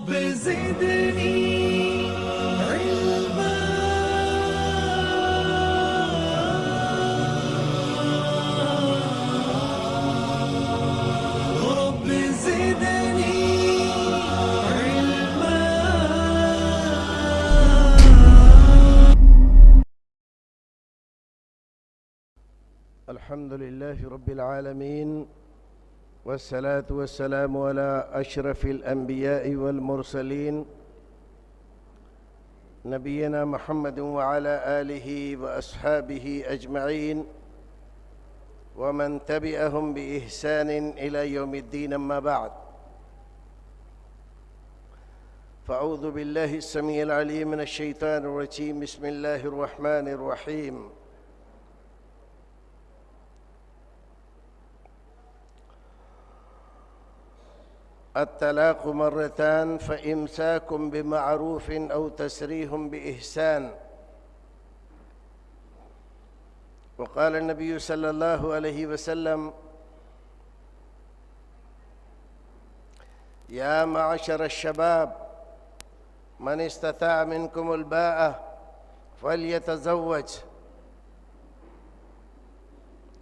رب زدني علما رب زدني علما. الحمد لله رب العالمين، والصلاة والسلام على أشرف الأنبياء والمرسلين نبينا محمد وعلى آله وأصحابه أجمعين ومن تبعهم بإحسان إلى يوم الدين. أما بعد، فأعوذ بالله السميع العليم من الشيطان الرجيم. بسم الله الرحمن الرحيم. الطلاق مرتان فإمساك بمعروف أو تسريح بإحسان. وقال النبي صلى الله عليه وسلم: يا معشر الشباب، من استطاع منكم الباءة فليتزوج،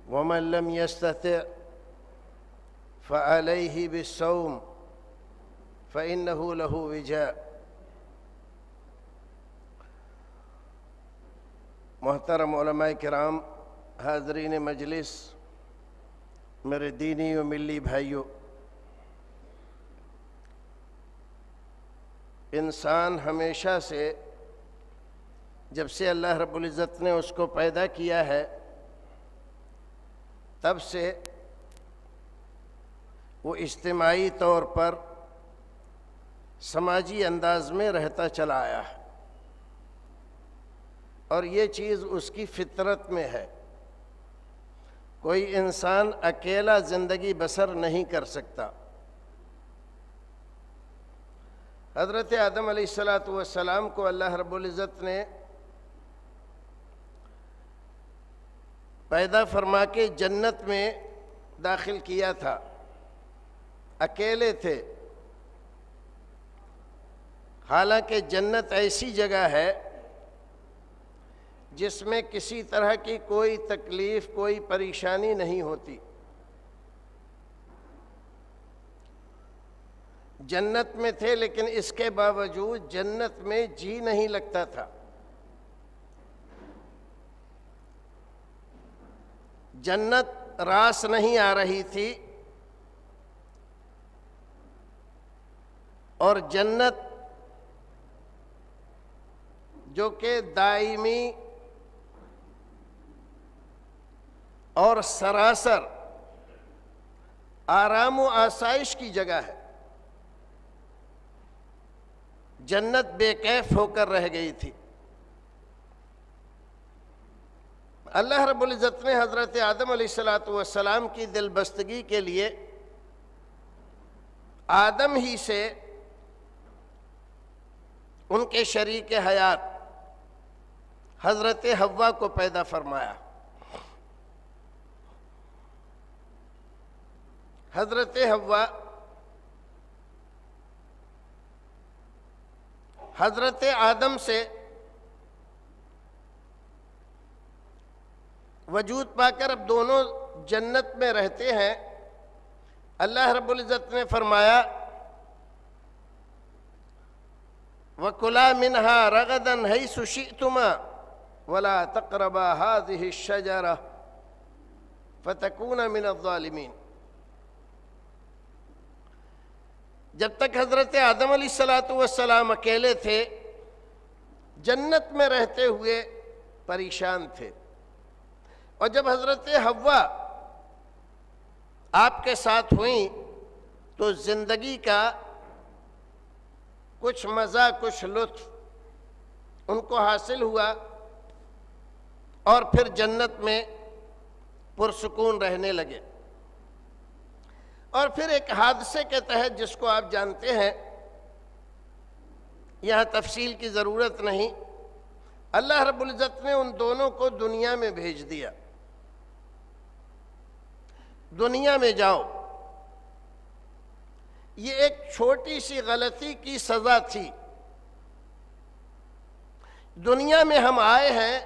ومن لم يستطع فعليه بالصوم فإنه له وجاء. محترم علماء کرام، حاضرین مجلس، میرے دینی و ملی بھائیوں، انسان ہمیشہ سے، جب سے اللہ رب العزت نے اس کو پیدا کیا ہے، تب سے وہ اجتماعی طور پر سماجی انداز میں رہتا چلا آیا ہے، اور یہ چیز اس کی فطرت میں ہے۔ کوئی انسان اکیلا زندگی بسر نہیں کر سکتا۔ حضرت آدم علیہ السلام کو اللہ رب العزت نے پیدا فرما کے جنت میں داخل کیا تھا، اکیلے تھے۔ حالانکہ جنت ایسی جگہ ہے جس میں کسی طرح کی کوئی تکلیف، کوئی پریشانی نہیں ہوتی۔ جنت میں تھے، لیکن اس کے باوجود جنت میں جی نہیں لگتا تھا۔ جنت راس نہیں آ رہی تھی، اور جنت جو کہ دائمی اور سراسر آرام و آسائش کی جگہ ہے، جنت بے کیف ہو کر رہ گئی تھی۔ اللہ رب العزت نے حضرت آدم علیہ السلام کی دل بستگی کے لیے آدم ہی سے ان کے شریک حیات حضرت حوا کو پیدا فرمایا۔ حضرت حوا حضرت آدم سے وجود پا کر اب دونوں جنت میں رہتے ہیں۔ اللہ رب العزت نے فرمایا: وَكُلَا مِنْهَا رَغَدًا حَيْثُ شِئْتُمَا وَلَا تَقْرَبَا هَذِهِ الشَّجَرَةَ فَتَكُونَ مِنَ الظَّالِمِينَ۔ جب تک حضرت آدم علیہ السلام اکیلے تھے، جنت میں رہتے ہوئے پریشان تھے، اور جب حضرت حوا آپ کے ساتھ ہوئیں تو زندگی کا کچھ مزہ، کچھ لطف ان کو حاصل ہوا، اور پھر جنت میں پرسکون رہنے لگے۔ اور پھر ایک حادثے کے تحت، جس کو آپ جانتے ہیں، یہاں تفصیل کی ضرورت نہیں، اللہ رب العزت نے ان دونوں کو دنیا میں بھیج دیا۔ دنیا میں جاؤ۔ یہ ایک چھوٹی سی غلطی کی سزا تھی۔ دنیا میں ہم آئے ہیں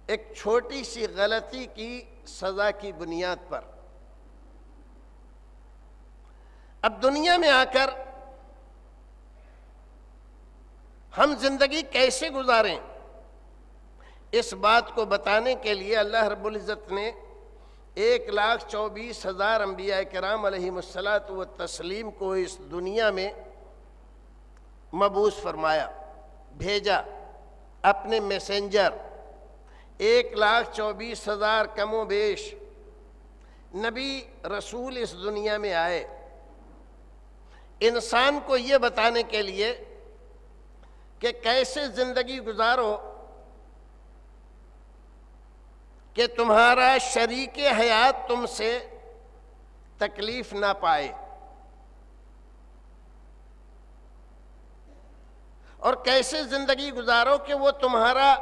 ایک چھوٹی سی غلطی کی سزا کی بنیاد پر۔ اب دنیا میں آ کر ہم زندگی کیسے گزاریں، اس بات کو بتانے کے لیے اللہ رب العزت نے 1,24,000 انبیاء کرام علیہم الصلاۃ والتسلیم کو اس دنیا میں مبعوث فرمایا، بھیجا اپنے میسنجر۔ 1,24,000 کم و بیش نبی رسول اس دنیا میں آئے، انسان کو یہ بتانے کے لیے کہ کیسے زندگی گزارو کہ تمہارا شریک حیات تم سے تکلیف نہ پائے، اور کیسے زندگی گزارو کہ وہ تمہارا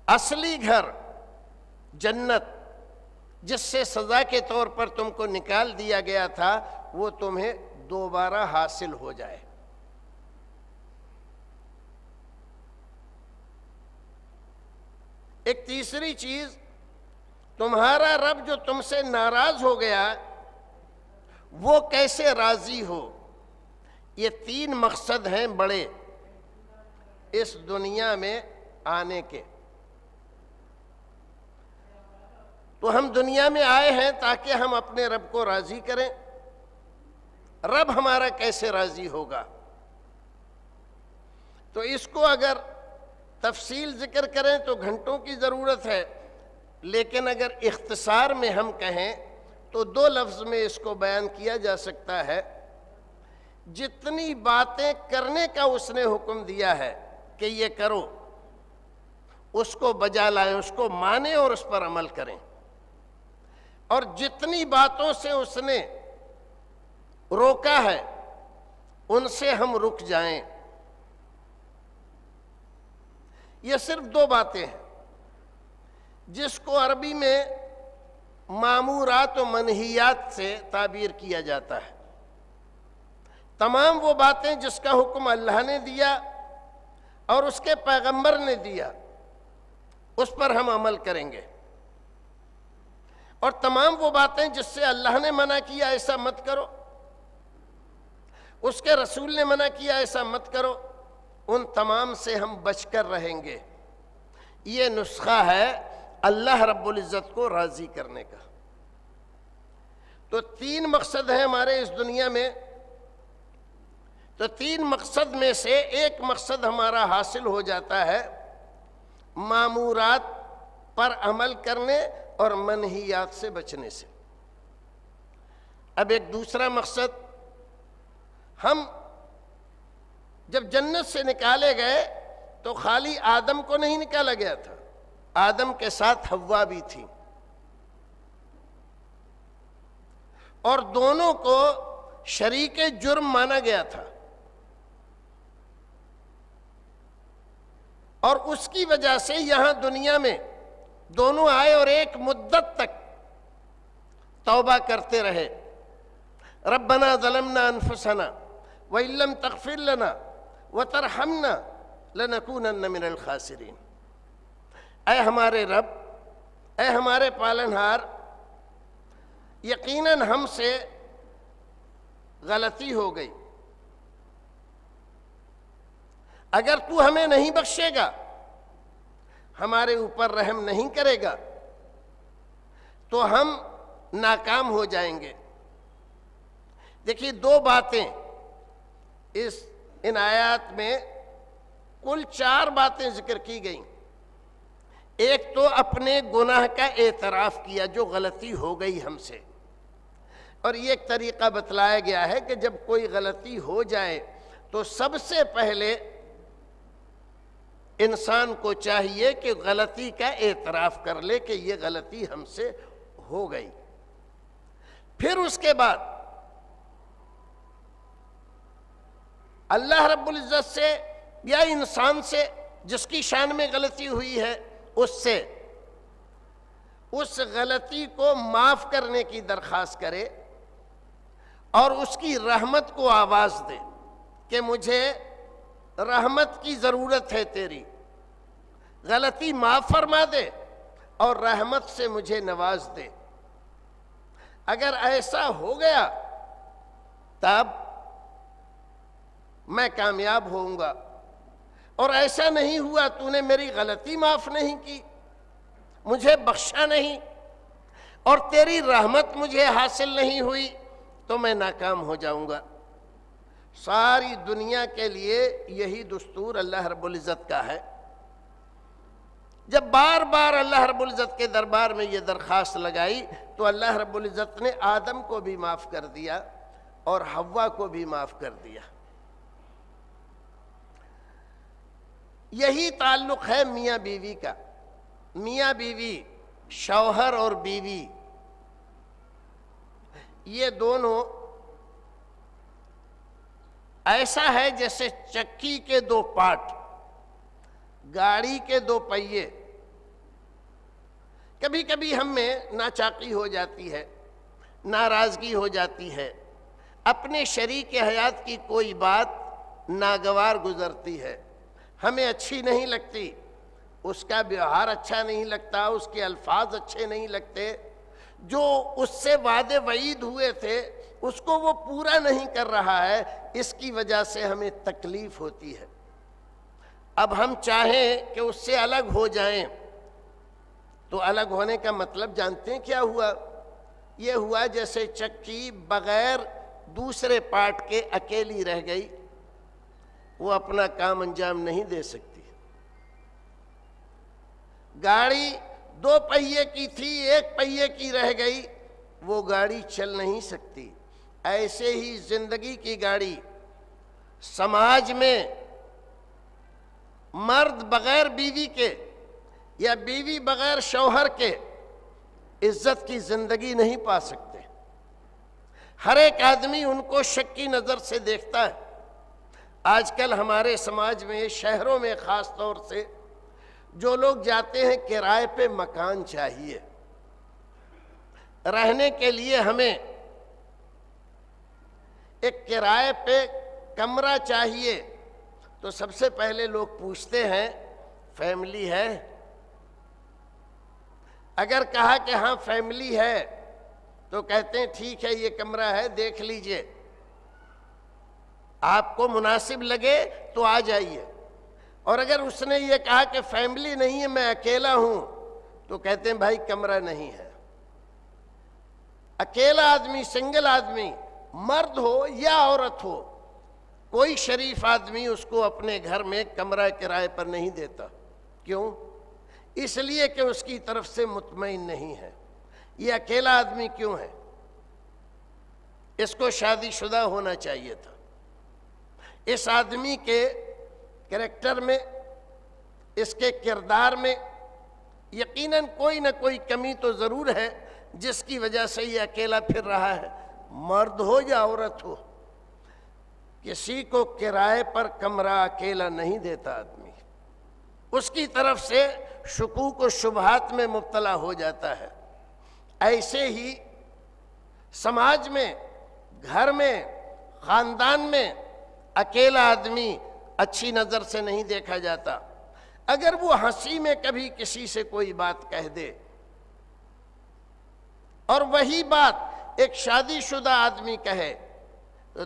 اصلی گھر جنت، جس سے سزا کے طور پر تم کو نکال دیا گیا تھا، وہ تمہیں دوبارہ حاصل ہو جائے۔ ایک تیسری چیز، تمہارا رب جو تم سے ناراض ہو گیا وہ کیسے راضی ہو۔ یہ 3 مقصد ہیں بڑے اس دنیا میں آنے کے۔ تو ہم دنیا میں آئے ہیں تاکہ ہم اپنے رب کو راضی کریں۔ رب ہمارا کیسے راضی ہوگا، تو اس کو اگر تفصیل ذکر کریں تو گھنٹوں کی ضرورت ہے، لیکن اگر اختصار میں ہم کہیں تو 2 لفظ میں اس کو بیان کیا جا سکتا ہے۔ جتنی باتیں کرنے کا اس نے حکم دیا ہے کہ یہ کرو، اس کو بجا لائیں، اس کو مانیں اور اس پر عمل کریں، اور جتنی باتوں سے اس نے روکا ہے ان سے ہم رک جائیں۔ یہ صرف 2 باتیں ہیں جس کو عربی میں مامورات و منہیات سے تعبیر کیا جاتا ہے۔ تمام وہ باتیں جس کا حکم اللہ نے دیا اور اس کے پیغمبر نے دیا، اس پر ہم عمل کریں گے، اور تمام وہ باتیں جس سے اللہ نے منع کیا ایسا مت کرو، اس کے رسول نے منع کیا ایسا مت کرو، ان تمام سے ہم بچ کر رہیں گے۔ یہ نسخہ ہے اللہ رب العزت کو راضی کرنے کا۔ تو 3 مقصد ہیں ہمارے اس دنیا میں، تو 3 مقصد میں سے ایک مقصد ہمارا حاصل ہو جاتا ہے، مامورات پر عمل کرنے اور منہیات سے بچنے سے۔ اب ایک دوسرا مقصد، ہم جب جنت سے نکالے گئے تو خالی آدم کو نہیں نکالا گیا تھا، آدم کے ساتھ حوا بھی تھی، اور دونوں کو شریک جرم مانا گیا تھا، اور اس کی وجہ سے یہاں دنیا میں دونوں آئے اور ایک مدت تک توبہ کرتے رہے۔ ربنا ظلمنا انفسنا وَإِن لَّمْ تَغْفِرْ لَنَا وَتَرْحَمْنَا لَنَكُونَنَّ مِنَ الْخَاسِرِينَ۔ اے ہمارے رب، اے ہمارے پالنہار، یقیناً ہم سے غلطی ہو گئی، اگر تو ہمیں نہیں بخشے گا، ہمارے اوپر رحم نہیں کرے گا، تو ہم ناکام ہو جائیں گے۔ دیکھیے 2 باتیں ان آیات میں، کل 4 باتیں ذکر کی گئیں۔ ایک تو اپنے گناہ کا اعتراف کیا، جو غلطی ہو گئی ہم سے، اور یہ ایک طریقہ بتلایا گیا ہے کہ جب کوئی غلطی ہو جائے تو سب سے پہلے انسان کو چاہیے کہ غلطی کا اعتراف کر لے کہ یہ غلطی ہم سے ہو گئی۔ پھر اس کے بعد اللہ رب العزت سے یا انسان سے جس کی شان میں غلطی ہوئی ہے، اس سے اس غلطی کو معاف کرنے کی درخواست کرے اور اس کی رحمت کو آواز دے کہ مجھے رحمت کی ضرورت ہے تیری، غلطی معاف فرما دے اور رحمت سے مجھے نواز دے۔ اگر ایسا ہو گیا تب میں کامیاب ہوں گا، اور ایسا نہیں ہوا، تو نے میری غلطی معاف نہیں کی، مجھے بخشا نہیں، اور تیری رحمت مجھے حاصل نہیں ہوئی، تو میں ناکام ہو جاؤں گا۔ ساری دنیا کے لیے یہی دستور اللہ رب العزت کا ہے۔ جب بار بار اللہ رب العزت کے دربار میں یہ درخواست لگائی تو اللہ رب العزت نے آدم کو بھی معاف کر دیا اور حوا کو بھی معاف کر دیا۔ یہی تعلق ہے میاں بیوی کا۔ میاں بیوی، شوہر اور بیوی، یہ دونوں ایسا ہے جیسے چکی کے دو پارٹ، گاڑی کے دو پہیے۔ کبھی کبھی ہم میں ناچاقی ہو جاتی ہے، ناراضگی ہو جاتی ہے، اپنے شریک حیات کی کوئی بات ناگوار گزرتی ہے، ہمیں اچھی نہیں لگتی، اس کا ویوہار اچھا نہیں لگتا، اس کے الفاظ اچھے نہیں لگتے، جو اس سے وعدے وعید ہوئے تھے اس کو وہ پورا نہیں کر رہا ہے، اس کی وجہ سے ہمیں تکلیف ہوتی ہے۔ اب ہم چاہیں کہ اس سے الگ ہو جائیں تو الگ ہونے کا مطلب جانتے ہیں کیا ہوا؟ یہ ہوا جیسے چکی بغیر دوسرے پارٹ کے اکیلی رہ گئی، وہ اپنا کام انجام نہیں دے سکتی۔ گاڑی دو پہیے کی تھی، ایک پہیے کی رہ گئی، وہ گاڑی چل نہیں سکتی۔ ایسے ہی زندگی کی گاڑی، سماج میں مرد بغیر بیوی کے یا بیوی بغیر شوہر کے عزت کی زندگی نہیں پا سکتے۔ ہر ایک آدمی ان کو شک کی نظر سے دیکھتا ہے۔ آج کل ہمارے سماج میں، شہروں میں خاص طور سے، جو لوگ جاتے ہیں کرائے پہ مکان چاہیے، رہنے کے لیے ہمیں ایک کرائے پہ کمرہ چاہیے، تو سب سے پہلے لوگ پوچھتے ہیں فیملی ہے؟ اگر کہا کہ ہاں فیملی ہے تو کہتے ہیں ٹھیک ہے، یہ کمرہ ہے، دیکھ لیجئے، آپ کو مناسب لگے تو آ جائیے۔ اور اگر اس نے یہ کہا کہ فیملی نہیں ہے، میں اکیلا ہوں، تو کہتے ہیں بھائی کمرہ نہیں ہے۔ اکیلا آدمی، سنگل آدمی، مرد ہو یا عورت ہو، کوئی شریف آدمی اس کو اپنے گھر میں کمرہ کرائے پر نہیں دیتا۔ کیوں؟ اس لیے کہ اس کی طرف سے مطمئن نہیں ہے۔ یہ اکیلا آدمی کیوں ہے؟ اس کو شادی شدہ ہونا چاہیے تھا۔ اس آدمی کے کریکٹر میں، اس کے کردار میں یقیناً کوئی نہ کوئی کمی تو ضرور ہے جس کی وجہ سے یہ اکیلا پھر رہا ہے۔ مرد ہو یا عورت ہو، کسی کو کرائے پر کمرہ اکیلا نہیں دیتا آدمی، اس کی طرف سے شکوک و شبہات میں مبتلا ہو جاتا ہے۔ ایسے ہی سماج میں، گھر میں، خاندان میں اکیلا آدمی اچھی نظر سے نہیں دیکھا جاتا۔ اگر وہ ہنسی میں کبھی کسی سے کوئی بات کہہ دے اور وہی بات ایک شادی شدہ آدمی کہے تو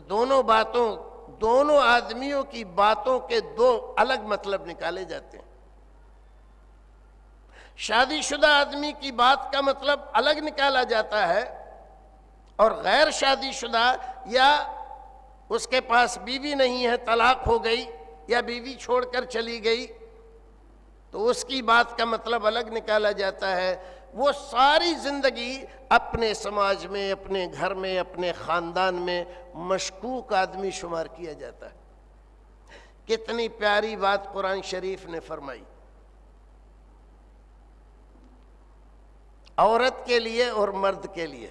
دونوں آدمیوں کی باتوں کے دو الگ مطلب نکالے جاتے ہیں۔ شادی شدہ آدمی کی بات کا مطلب الگ نکالا جاتا ہے، اور غیر شادی شدہ یا اس کے پاس بیوی نہیں ہے، طلاق ہو گئی یا بیوی چھوڑ کر چلی گئی، تو اس کی بات کا مطلب الگ نکالا جاتا ہے۔ وہ ساری زندگی اپنے سماج میں، اپنے گھر میں، اپنے خاندان میں مشکوک آدمی شمار کیا جاتا ہے۔ کتنی پیاری بات قرآن شریف نے فرمائی، عورت کے لیے اور مرد کے لیے۔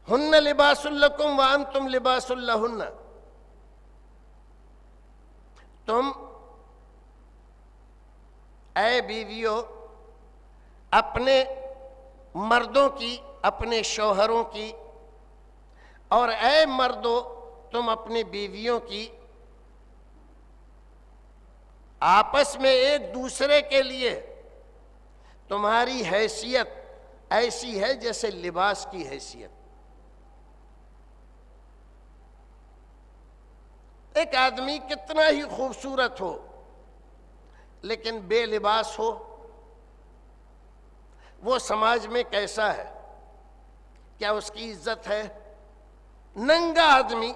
ہن لباس لکم وانتم لباس لہن، تم اے بیویو اپنے مردوں کی اپنے شوہروں کی، اور اے مردو تم اپنی بیویوں کی، آپس میں ایک دوسرے کے لیے تمہاری حیثیت ایسی ہے جیسے لباس کی حیثیت۔ ایک آدمی کتنا ہی خوبصورت ہو لیکن بے لباس ہو، وہ سماج میں کیسا ہے؟ کیا اس کی عزت ہے؟ ننگا آدمی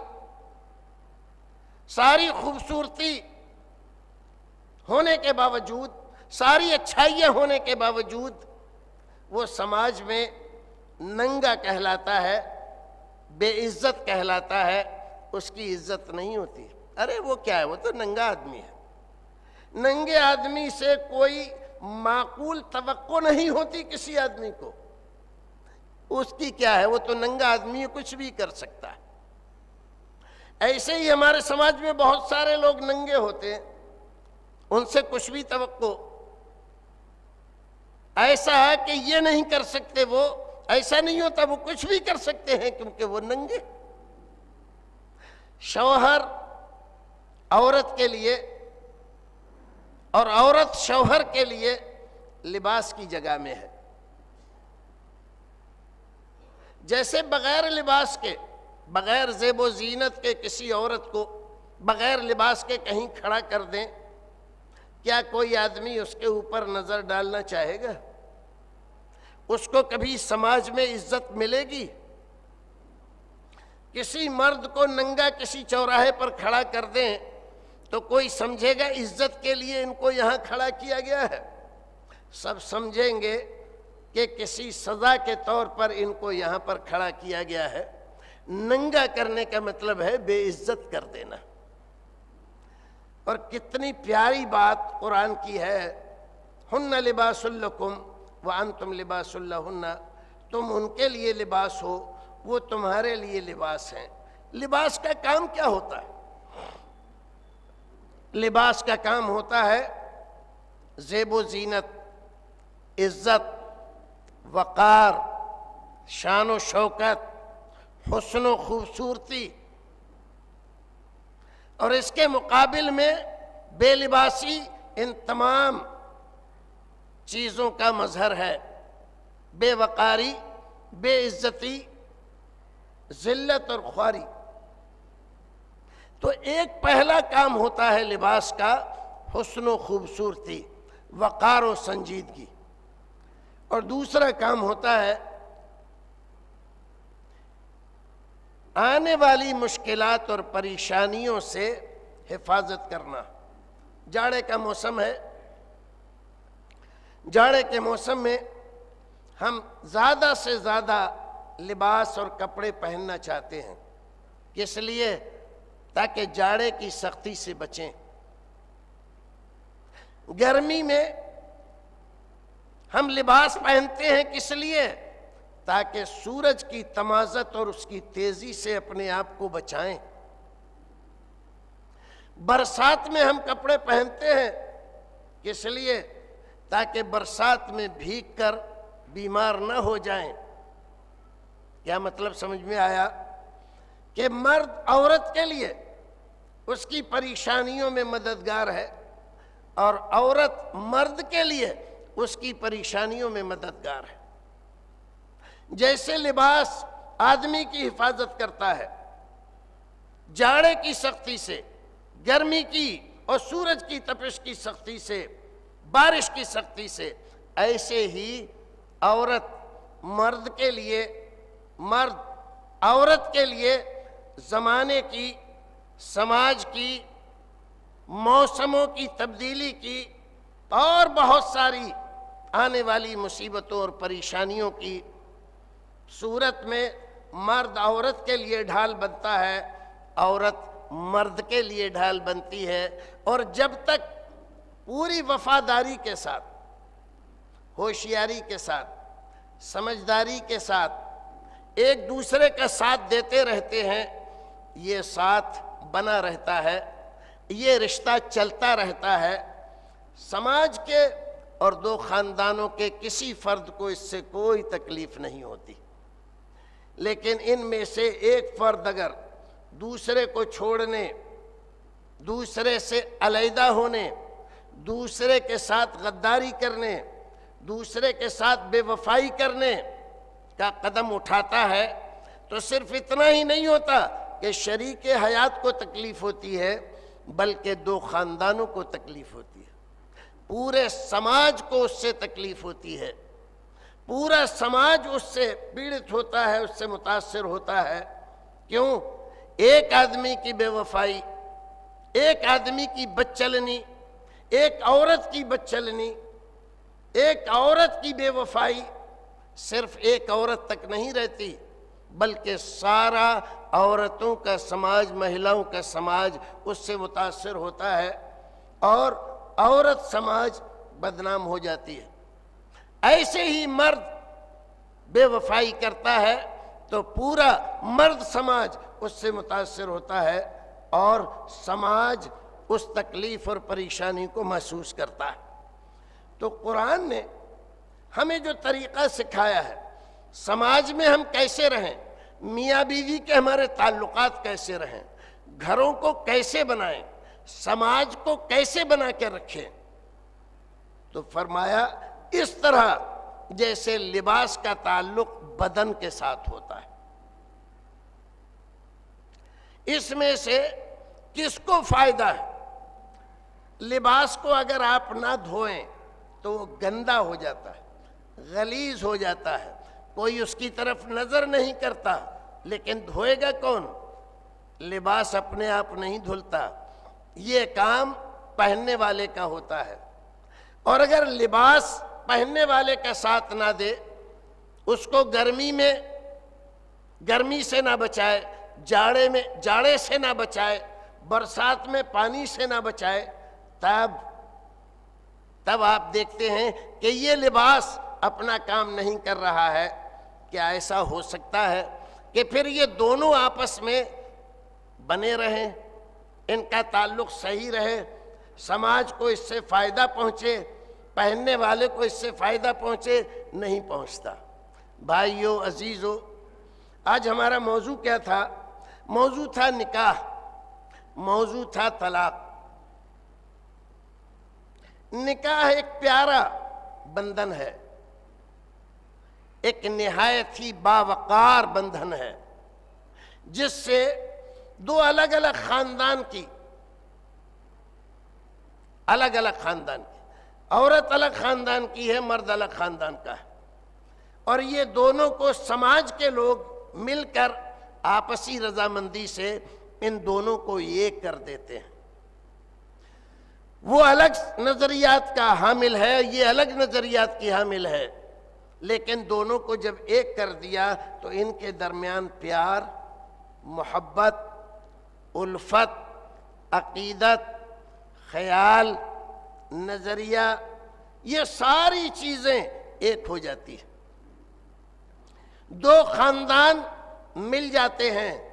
ساری خوبصورتی ہونے کے باوجود، ساری اچھائیاں ہونے کے باوجود وہ سماج میں ننگا کہلاتا ہے، بے عزت کہلاتا ہے، اس کی عزت نہیں ہوتی۔ ارے وہ کیا ہے؟ وہ تو ننگا آدمی ہے۔ ننگے آدمی سے کوئی معقول توقع نہیں ہوتی کسی آدمی کو۔ اس کی کیا ہے؟ وہ تو ننگا آدمی ہے، کچھ بھی کر سکتا ہے۔ ایسے ہی ہمارے سماج میں بہت سارے لوگ ننگے ہوتے ہیں، ان سے کچھ بھی توقع ایسا ہے کہ یہ نہیں کر سکتے، وہ ایسا نہیں ہوتا، وہ کچھ بھی کر سکتے ہیں کیونکہ وہ ننگے۔ شوہر عورت کے لیے اور عورت شوہر کے لیے لباس کی جگہ میں ہے۔ جیسے بغیر لباس کے، بغیر زیب و زینت کے کسی عورت کو بغیر لباس کے کہیں کھڑا کر دیں، کیا کوئی آدمی اس کے اوپر نظر ڈالنا چاہے گا؟ اس کو کبھی سماج میں عزت ملے گی؟ کسی مرد کو ننگا کسی چوراہے پر کھڑا کر دیں تو کوئی سمجھے گا عزت کے لیے ان کو یہاں کھڑا کیا گیا ہے؟ سب سمجھیں گے کہ کسی سزا کے طور پر ان کو یہاں پر کھڑا کیا گیا ہے۔ ننگا کرنے کا مطلب ہے بے عزت کر دینا۔ اور کتنی پیاری بات قرآن کی ہے، ہن لباس لکم وانتم لباس لہن، تم ان کے لیے لباس ہو، وہ تمہارے لیے لباس ہیں۔ لباس کا کام کیا ہوتا ہے؟ لباس کا کام ہوتا ہے زیب و زینت، عزت، وقار، شان و شوکت، حسن و خوبصورتی، اور اس کے مقابل میں بے لباسی ان تمام چیزوں کا مظہر ہے۔ بے وقاری، بے عزتی، ذلت اور خواری۔ تو ایک پہلا کام ہوتا ہے لباس کا حسن و خوبصورتی، وقار و سنجیدگی، اور دوسرا کام ہوتا ہے آنے والی مشکلات اور پریشانیوں سے حفاظت کرنا۔ جاڑے کا موسم ہے، جاڑے کے موسم میں ہم زیادہ سے زیادہ لباس اور کپڑے پہننا چاہتے ہیں، اس لیے تاکہ جاڑے کی سختی سے بچیں۔ گرمی میں ہم لباس پہنتے ہیں کس لیے؟ تاکہ سورج کی تمازت اور اس کی تیزی سے اپنے آپ کو بچائیں۔ برسات میں ہم کپڑے پہنتے ہیں کس لیے؟ تاکہ برسات میں بھیگ کر بیمار نہ ہو جائیں۔ کیا مطلب سمجھ میں آیا؟ کہ مرد عورت کے لیے اس کی پریشانیوں میں مددگار ہے، اور عورت مرد کے لیے اس کی پریشانیوں میں مددگار ہے۔ جیسے لباس آدمی کی حفاظت کرتا ہے جاڑے کی سختی سے، گرمی کی اور سورج کی تپش کی سختی سے، بارش کی سختی سے، ایسے ہی عورت مرد کے لیے، مرد عورت کے لیے زمانے کی، سماج کی، موسموں کی تبدیلی کی اور بہت ساری آنے والی مصیبتوں اور پریشانیوں کی صورت میں مرد عورت کے لیے ڈھال بنتا ہے، عورت مرد کے لیے ڈھال بنتی ہے۔ اور جب تک پوری وفاداری کے ساتھ، ہوشیاری کے ساتھ، سمجھداری کے ساتھ ایک دوسرے کا ساتھ دیتے رہتے ہیں، یہ ساتھ بنا رہتا ہے، یہ رشتہ چلتا رہتا ہے۔ سماج کے اور دو خاندانوں کے کسی فرد کو اس سے کوئی تکلیف نہیں ہوتی۔ لیکن ان میں سے ایک فرد اگر دوسرے کو چھوڑنے، دوسرے سے علیحدہ ہونے، دوسرے کے ساتھ غداری کرنے، دوسرے کے ساتھ بے وفائی کرنے کا قدم اٹھاتا ہے تو صرف اتنا ہی نہیں ہوتا کہ شریک حیات کو تکلیف ہوتی ہے، بلکہ دو خاندانوں کو تکلیف ہوتی ہے، پورے سماج کو اس سے تکلیف ہوتی ہے، پورا سماج اس سے پیڑت ہوتا ہے، اس سے متاثر ہوتا ہے۔ کیوں؟ ایک آدمی کی بے وفائی، ایک آدمی کی بدچلنی، ایک عورت کی بدچلنی، ایک عورت کی بے وفائی صرف ایک عورت تک نہیں رہتی، بلکہ سارا عورتوں کا سماج، مہیلاؤں کا سماج اس سے متاثر ہوتا ہے اور عورت سماج بدنام ہو جاتی ہے۔ ایسے ہی مرد بے وفائی کرتا ہے تو پورا مرد سماج اس سے متاثر ہوتا ہے اور سماج اس تکلیف اور پریشانی کو محسوس کرتا ہے۔ تو قرآن نے ہمیں جو طریقہ سکھایا ہے سماج میں ہم کیسے رہیں، میاں بیوی کے ہمارے تعلقات کیسے رہیں، گھروں کو کیسے بنائیں، سماج کو کیسے بنا کے رکھیں، تو فرمایا اس طرح جیسے لباس کا تعلق بدن کے ساتھ ہوتا ہے۔ اس میں سے کس کو فائدہ ہے؟ لباس کو اگر آپ نہ دھوئیں تو وہ گندا ہو جاتا ہے، غلیظ ہو جاتا ہے، کوئی اس کی طرف نظر نہیں کرتا، لیکن دھوئے گا کون؟ لباس اپنے آپ نہیں دھلتا، یہ کام پہننے والے کا ہوتا ہے۔ اور اگر لباس پہننے والے کا ساتھ نہ دے، اس کو گرمی سے نہ بچائے، جاڑے میں جاڑے سے نہ بچائے، برسات میں پانی سے نہ بچائے، تب آپ دیکھتے ہیں کہ یہ لباس اپنا کام نہیں کر رہا ہے۔ کیا ایسا ہو سکتا ہے کہ پھر یہ دونوں آپس میں بنے رہیں، ان کا تعلق صحیح رہے، سماج کو اس سے فائدہ پہنچے، پہننے والے کو اس سے فائدہ پہنچے؟ نہیں پہنچتا۔ بھائیو، عزیزو، آج ہمارا موضوع کیا تھا؟ موضوع تھا نکاح، موضوع تھا طلاق۔ نکاح ایک پیارا بندھن ہے، ایک نہایت ہی باوقار بندھن ہے، جس سے دو الگ الگ خاندان کی عورت الگ خاندان کی ہے، مرد الگ خاندان کا ہے، اور یہ دونوں کو سماج کے لوگ مل کر آپسی رضامندی سے ان دونوں کو ایک کر دیتے ہیں۔ وہ الگ نظریات کا حامل ہے، یہ الگ نظریات کی حامل ہے، لیکن دونوں کو جب ایک کر دیا تو ان کے درمیان پیار، محبت، الفت، عقیدت، خیال، نظریہ، یہ ساری چیزیں ایک ہو جاتی ہیں۔ دو خاندان مل جاتے ہیں،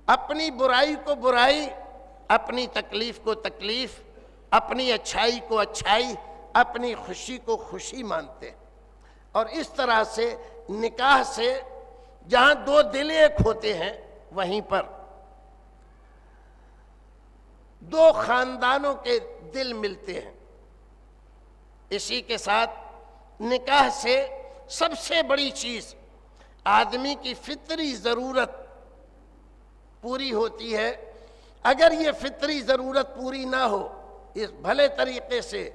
اپنی برائی کو برائی، اپنی تکلیف کو تکلیف، اپنی اچھائی کو اچھائی، اپنی خوشی کو خوشی مانتے ہیں۔ اور اس طرح سے نکاح سے جہاں دو دل ایک ہوتے ہیں، وہیں پر دو خاندانوں کے دل ملتے ہیں۔ اسی کے ساتھ نکاح سے سب سے بڑی چیز آدمی کی فطری ضرورت پوری ہوتی ہے۔ اگر یہ فطری ضرورت پوری نہ ہو اس بھلے طریقے سے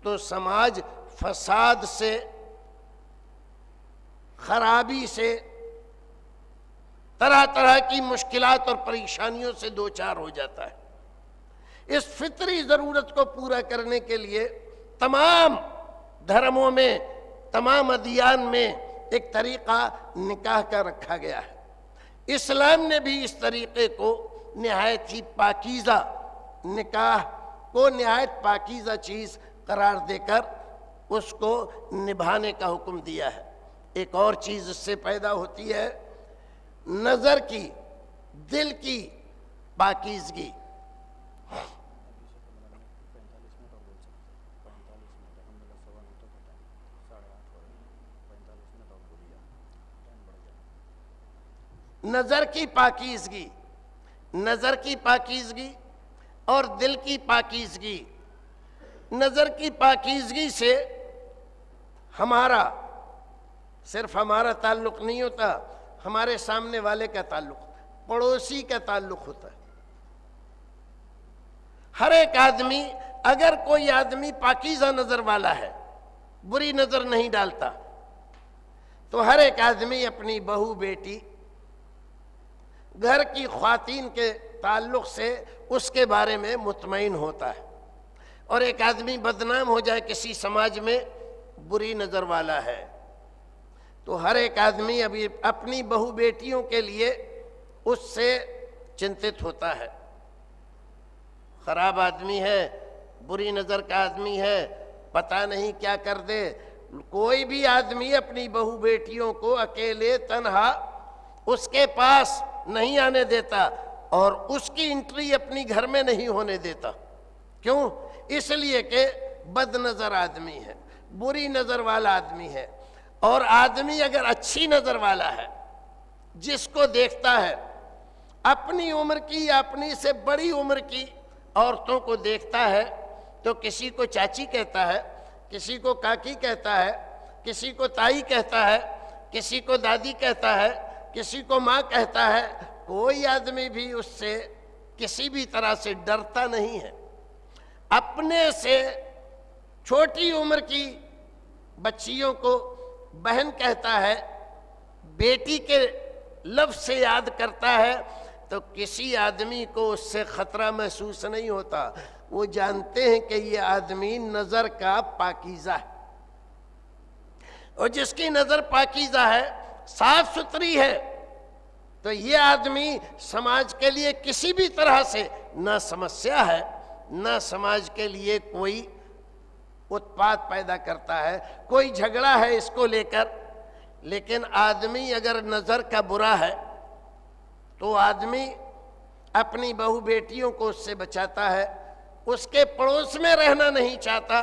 تو سماج فساد سے، خرابی سے، طرح طرح کی مشکلات اور پریشانیوں سے دوچار ہو جاتا ہے۔ اس فطری ضرورت کو پورا کرنے کے لیے تمام دھرموں میں، تمام ادیان میں ایک طریقہ نکاح کا رکھا گیا ہے۔ اسلام نے بھی اس طریقے کو نہایت ہی پاکیزہ، نکاح کو نہایت پاکیزہ چیز قرار دے کر اس کو نبھانے کا حکم دیا ہے۔ ایک اور چیز اس سے پیدا ہوتی ہے، نظر کی، دل کی پاکیزگی۔ نظر کی پاکیزگی، نظر کی پاکیزگی اور دل کی پاکیزگی۔ نظر کی پاکیزگی سے ہمارا صرف ہمارا تعلق نہیں ہوتا، ہمارے سامنے والے کا تعلق، پڑوسی کا تعلق ہوتا ہے۔ ہر ایک آدمی، اگر کوئی آدمی پاکیزہ نظر والا ہے، بری نظر نہیں ڈالتا، تو ہر ایک آدمی اپنی بہو بیٹی، گھر کی خواتین کے تعلق سے اس کے بارے میں مطمئن ہوتا ہے۔ اور ایک آدمی بدنام ہو جائے کسی سماج میں، بری نظر والا ہے، تو ہر ایک آدمی ابھی اپنی بہو بیٹیوں کے لیے اس سے چنتت ہوتا ہے۔ خراب آدمی ہے، بری نظر کا آدمی ہے، پتہ نہیں کیا کر دے۔ کوئی بھی آدمی اپنی بہو بیٹیوں کو اکیلے تنہا اس کے پاس نہیں آنے دیتا، اور اس کی انٹری اپنی گھر میں نہیں ہونے دیتا۔ کیوں؟ اس لیے کہ بد نظر آدمی ہے، بری نظر والا آدمی ہے۔ اور آدمی اگر اچھی نظر والا ہے، جس کو دیکھتا ہے، اپنی عمر کی یا اپنی سے بڑی عمر کی عورتوں کو دیکھتا ہے، تو کسی کو چاچی کہتا ہے، کسی کو کاکی کہتا ہے، کسی کو تائی کہتا ہے، کسی کو دادی کہتا ہے، کسی کو ماں کہتا ہے۔ کوئی آدمی بھی اس سے کسی بھی طرح سے ڈرتا نہیں ہے۔ اپنے سے چھوٹی عمر کی بچیوں کو بہن کہتا ہے، بیٹی کے لفظ سے یاد کرتا ہے، تو کسی آدمی کو اس سے خطرہ محسوس نہیں ہوتا۔ وہ جانتے ہیں کہ یہ آدمی نظر کا پاکیزہ ہے، اور جس کی نظر پاکیزہ ہے، صاف ستھری ہے، تو یہ آدمی سماج کے لیے کسی بھی طرح سے نہ سمسیا ہے، نہ سماج کے لیے کوئی اتپات پیدا کرتا ہے، کوئی جھگڑا ہے اس کو لے کر۔ لیکن آدمی اگر نظر کا برا ہے، تو آدمی اپنی بہو بیٹیوں کو اس سے بچاتا ہے، اس کے پڑوس میں رہنا نہیں چاہتا،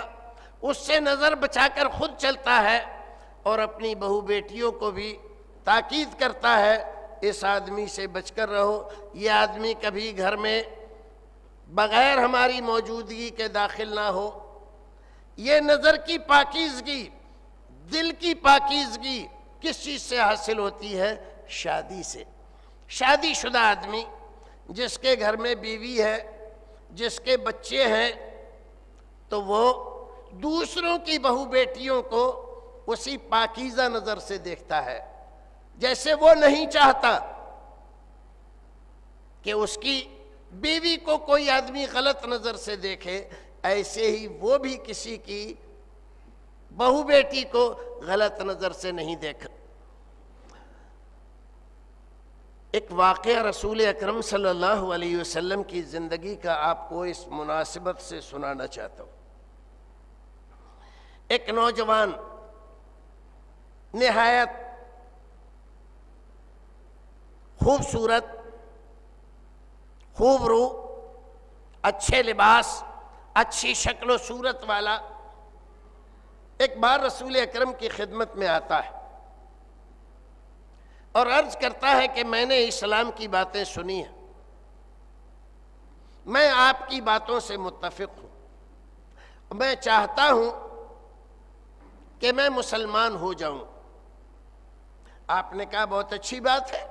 اس سے نظر بچا کر خود چلتا ہے، اور اپنی بہو بیٹیوں کو بھی تاکید کرتا ہے، اس آدمی سے بچ کر رہو، یہ آدمی کبھی گھر میں بغیر ہماری موجودگی کے داخل نہ ہو۔ یہ نظر کی پاکیزگی، دل کی پاکیزگی کس چیز سے حاصل ہوتی ہے؟ شادی سے۔ شادی شدہ آدمی جس کے گھر میں بیوی ہے، جس کے بچے ہیں، تو وہ دوسروں کی بہو بیٹیوں کو اسی پاکیزہ نظر سے دیکھتا ہے، جیسے وہ نہیں چاہتا کہ اس کی بیوی کو کوئی آدمی غلط نظر سے دیکھے، ایسے ہی وہ بھی کسی کی بہو بیٹی کو غلط نظر سے نہیں دیکھا۔ ایک واقعہ رسول اکرم صلی اللہ علیہ وسلم کی زندگی کا آپ کو اس مناسبت سے سنانا چاہتا ہوں۔ ایک نوجوان نہایت خوبصورت، خوب رو، اچھے لباس، اچھی شکل و صورت والا، ایک بار رسول اکرم کی خدمت میں آتا ہے اور عرض کرتا ہے کہ میں نے اسلام کی باتیں سنی ہیں، میں آپ کی باتوں سے متفق ہوں، میں چاہتا ہوں کہ میں مسلمان ہو جاؤں۔ آپ نے کہا بہت اچھی بات ہے،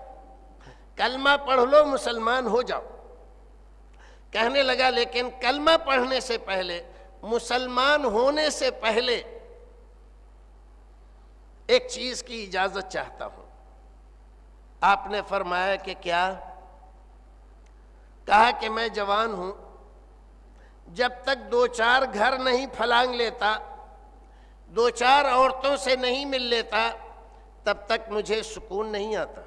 کلمہ پڑھ لو، مسلمان ہو جاؤ۔ کہنے لگا لیکن کلمہ پڑھنے سے پہلے، مسلمان ہونے سے پہلے ایک چیز کی اجازت چاہتا ہوں۔ آپ نے فرمایا کہ کیا؟ کہا کہ میں جوان ہوں، جب تک دو چار گھر نہیں پھلانگ لیتا، دو چار عورتوں سے نہیں مل لیتا، تب تک مجھے سکون نہیں آتا۔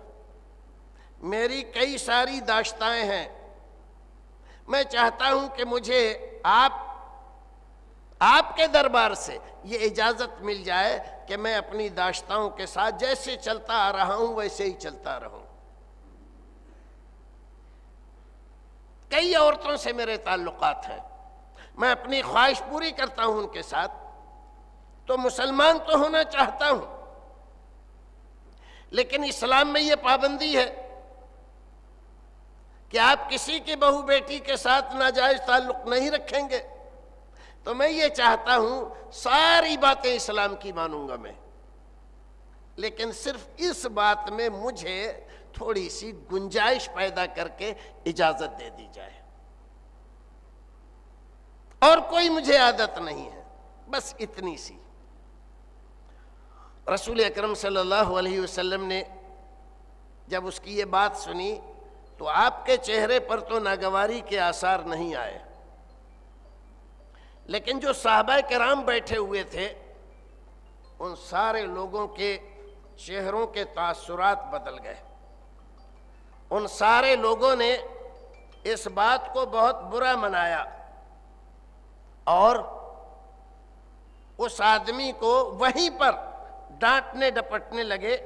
میری کئی ساری داشتائیں ہیں، میں چاہتا ہوں کہ مجھے آپ کے دربار سے یہ اجازت مل جائے کہ میں اپنی داشتاؤں کے ساتھ جیسے چلتا آ رہا ہوں ویسے ہی چلتا رہوں۔ کئی عورتوں سے میرے تعلقات ہیں، میں اپنی خواہش پوری کرتا ہوں ان کے ساتھ، تو مسلمان تو ہونا چاہتا ہوں، لیکن اسلام میں یہ پابندی ہے کہ آپ کسی کی بہو بیٹی کے ساتھ ناجائز تعلق نہیں رکھیں گے، تو میں یہ چاہتا ہوں ساری باتیں اسلام کی مانوں گا میں، لیکن صرف اس بات میں مجھے تھوڑی سی گنجائش پیدا کر کے اجازت دے دی جائے، اور کوئی مجھے عادت نہیں ہے، بس اتنی سی۔ رسول اکرم صلی اللہ علیہ وسلم نے جب اس کی یہ بات سنی تو آپ کے چہرے پر تو ناگواری کے آثار نہیں آئے، لیکن جو صحابہ کرام بیٹھے ہوئے تھے ان سارے لوگوں کے چہروں کے تاثرات بدل گئے۔ ان سارے لوگوں نے اس بات کو بہت برا منایا اور اس آدمی کو وہیں پر ڈانٹنے ڈپٹنے لگے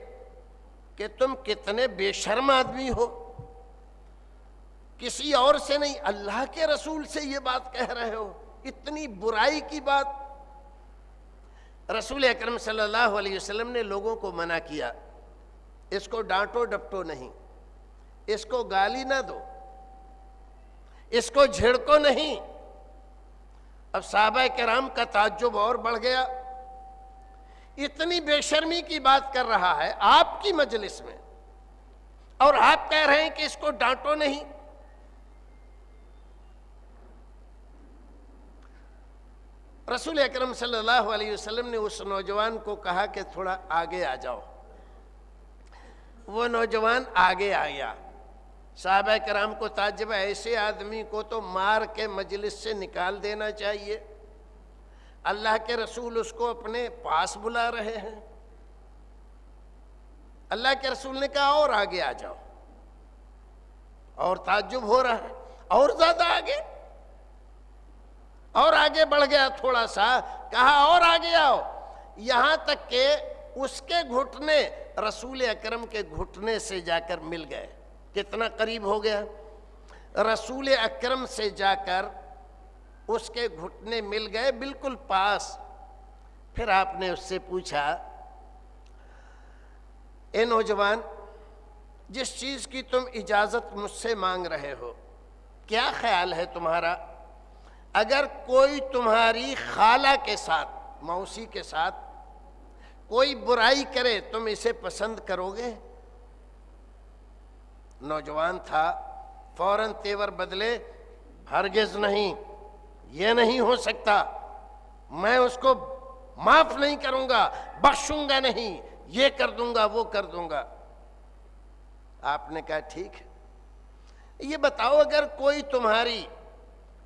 کہ تم کتنے بے شرم آدمی ہو، کسی اور سے نہیں اللہ کے رسول سے یہ بات کہہ رہے ہو، اتنی برائی کی بات۔ رسول اکرم صلی اللہ علیہ وسلم نے لوگوں کو منع کیا، اس کو ڈانٹو ڈپٹو نہیں، اس کو گالی نہ دو، اس کو جھڑکو نہیں۔ اب صحابہ کرام کا تعجب اور بڑھ گیا، اتنی بے شرمی کی بات کر رہا ہے آپ کی مجلس میں، اور آپ کہہ رہے ہیں کہ اس کو ڈانٹو نہیں۔ رسول اکرم صلی اللہ علیہ وسلم نے اس نوجوان کو کہا کہ تھوڑا آگے آ جاؤ۔ وہ نوجوان آگے آیا۔ صحابہ کرام کو تعجب، ایسے آدمی کو تو مار کے مجلس سے نکال دینا چاہیے، اللہ کے رسول اس کو اپنے پاس بلا رہے ہیں۔ اللہ کے رسول نے کہا اور آگے آ جاؤ، اور تعجب ہو رہا ہے، اور زیادہ آگے، اور آگے بڑھ گیا تھوڑا سا، کہا اور آگے آؤ، یہاں تک کہ اس کے گھٹنے رسول اکرم کے گھٹنے سے جا کر مل گئے۔ کتنا قریب ہو گیا؟ رسول اکرم سے جا کر اس کے گھٹنے مل گئے، بالکل پاس۔ پھر آپ نے اس سے پوچھا، اے نوجوان، جس چیز کی تم اجازت مجھ سے مانگ رہے ہو، کیا خیال ہے تمہارا؟ اگر کوئی تمہاری خالہ کے ساتھ، موسی کے ساتھ کوئی برائی کرے تم اسے پسند کرو گے؟ نوجوان تھا، فوراً تیور بدلے، ہرگز نہیں، یہ نہیں ہو سکتا، میں اس کو معاف نہیں کروں گا، بخشوں گا نہیں، یہ کر دوں گا وہ کر دوں گا۔ آپ نے کہا ٹھیک ہے، یہ بتاؤ اگر کوئی تمہاری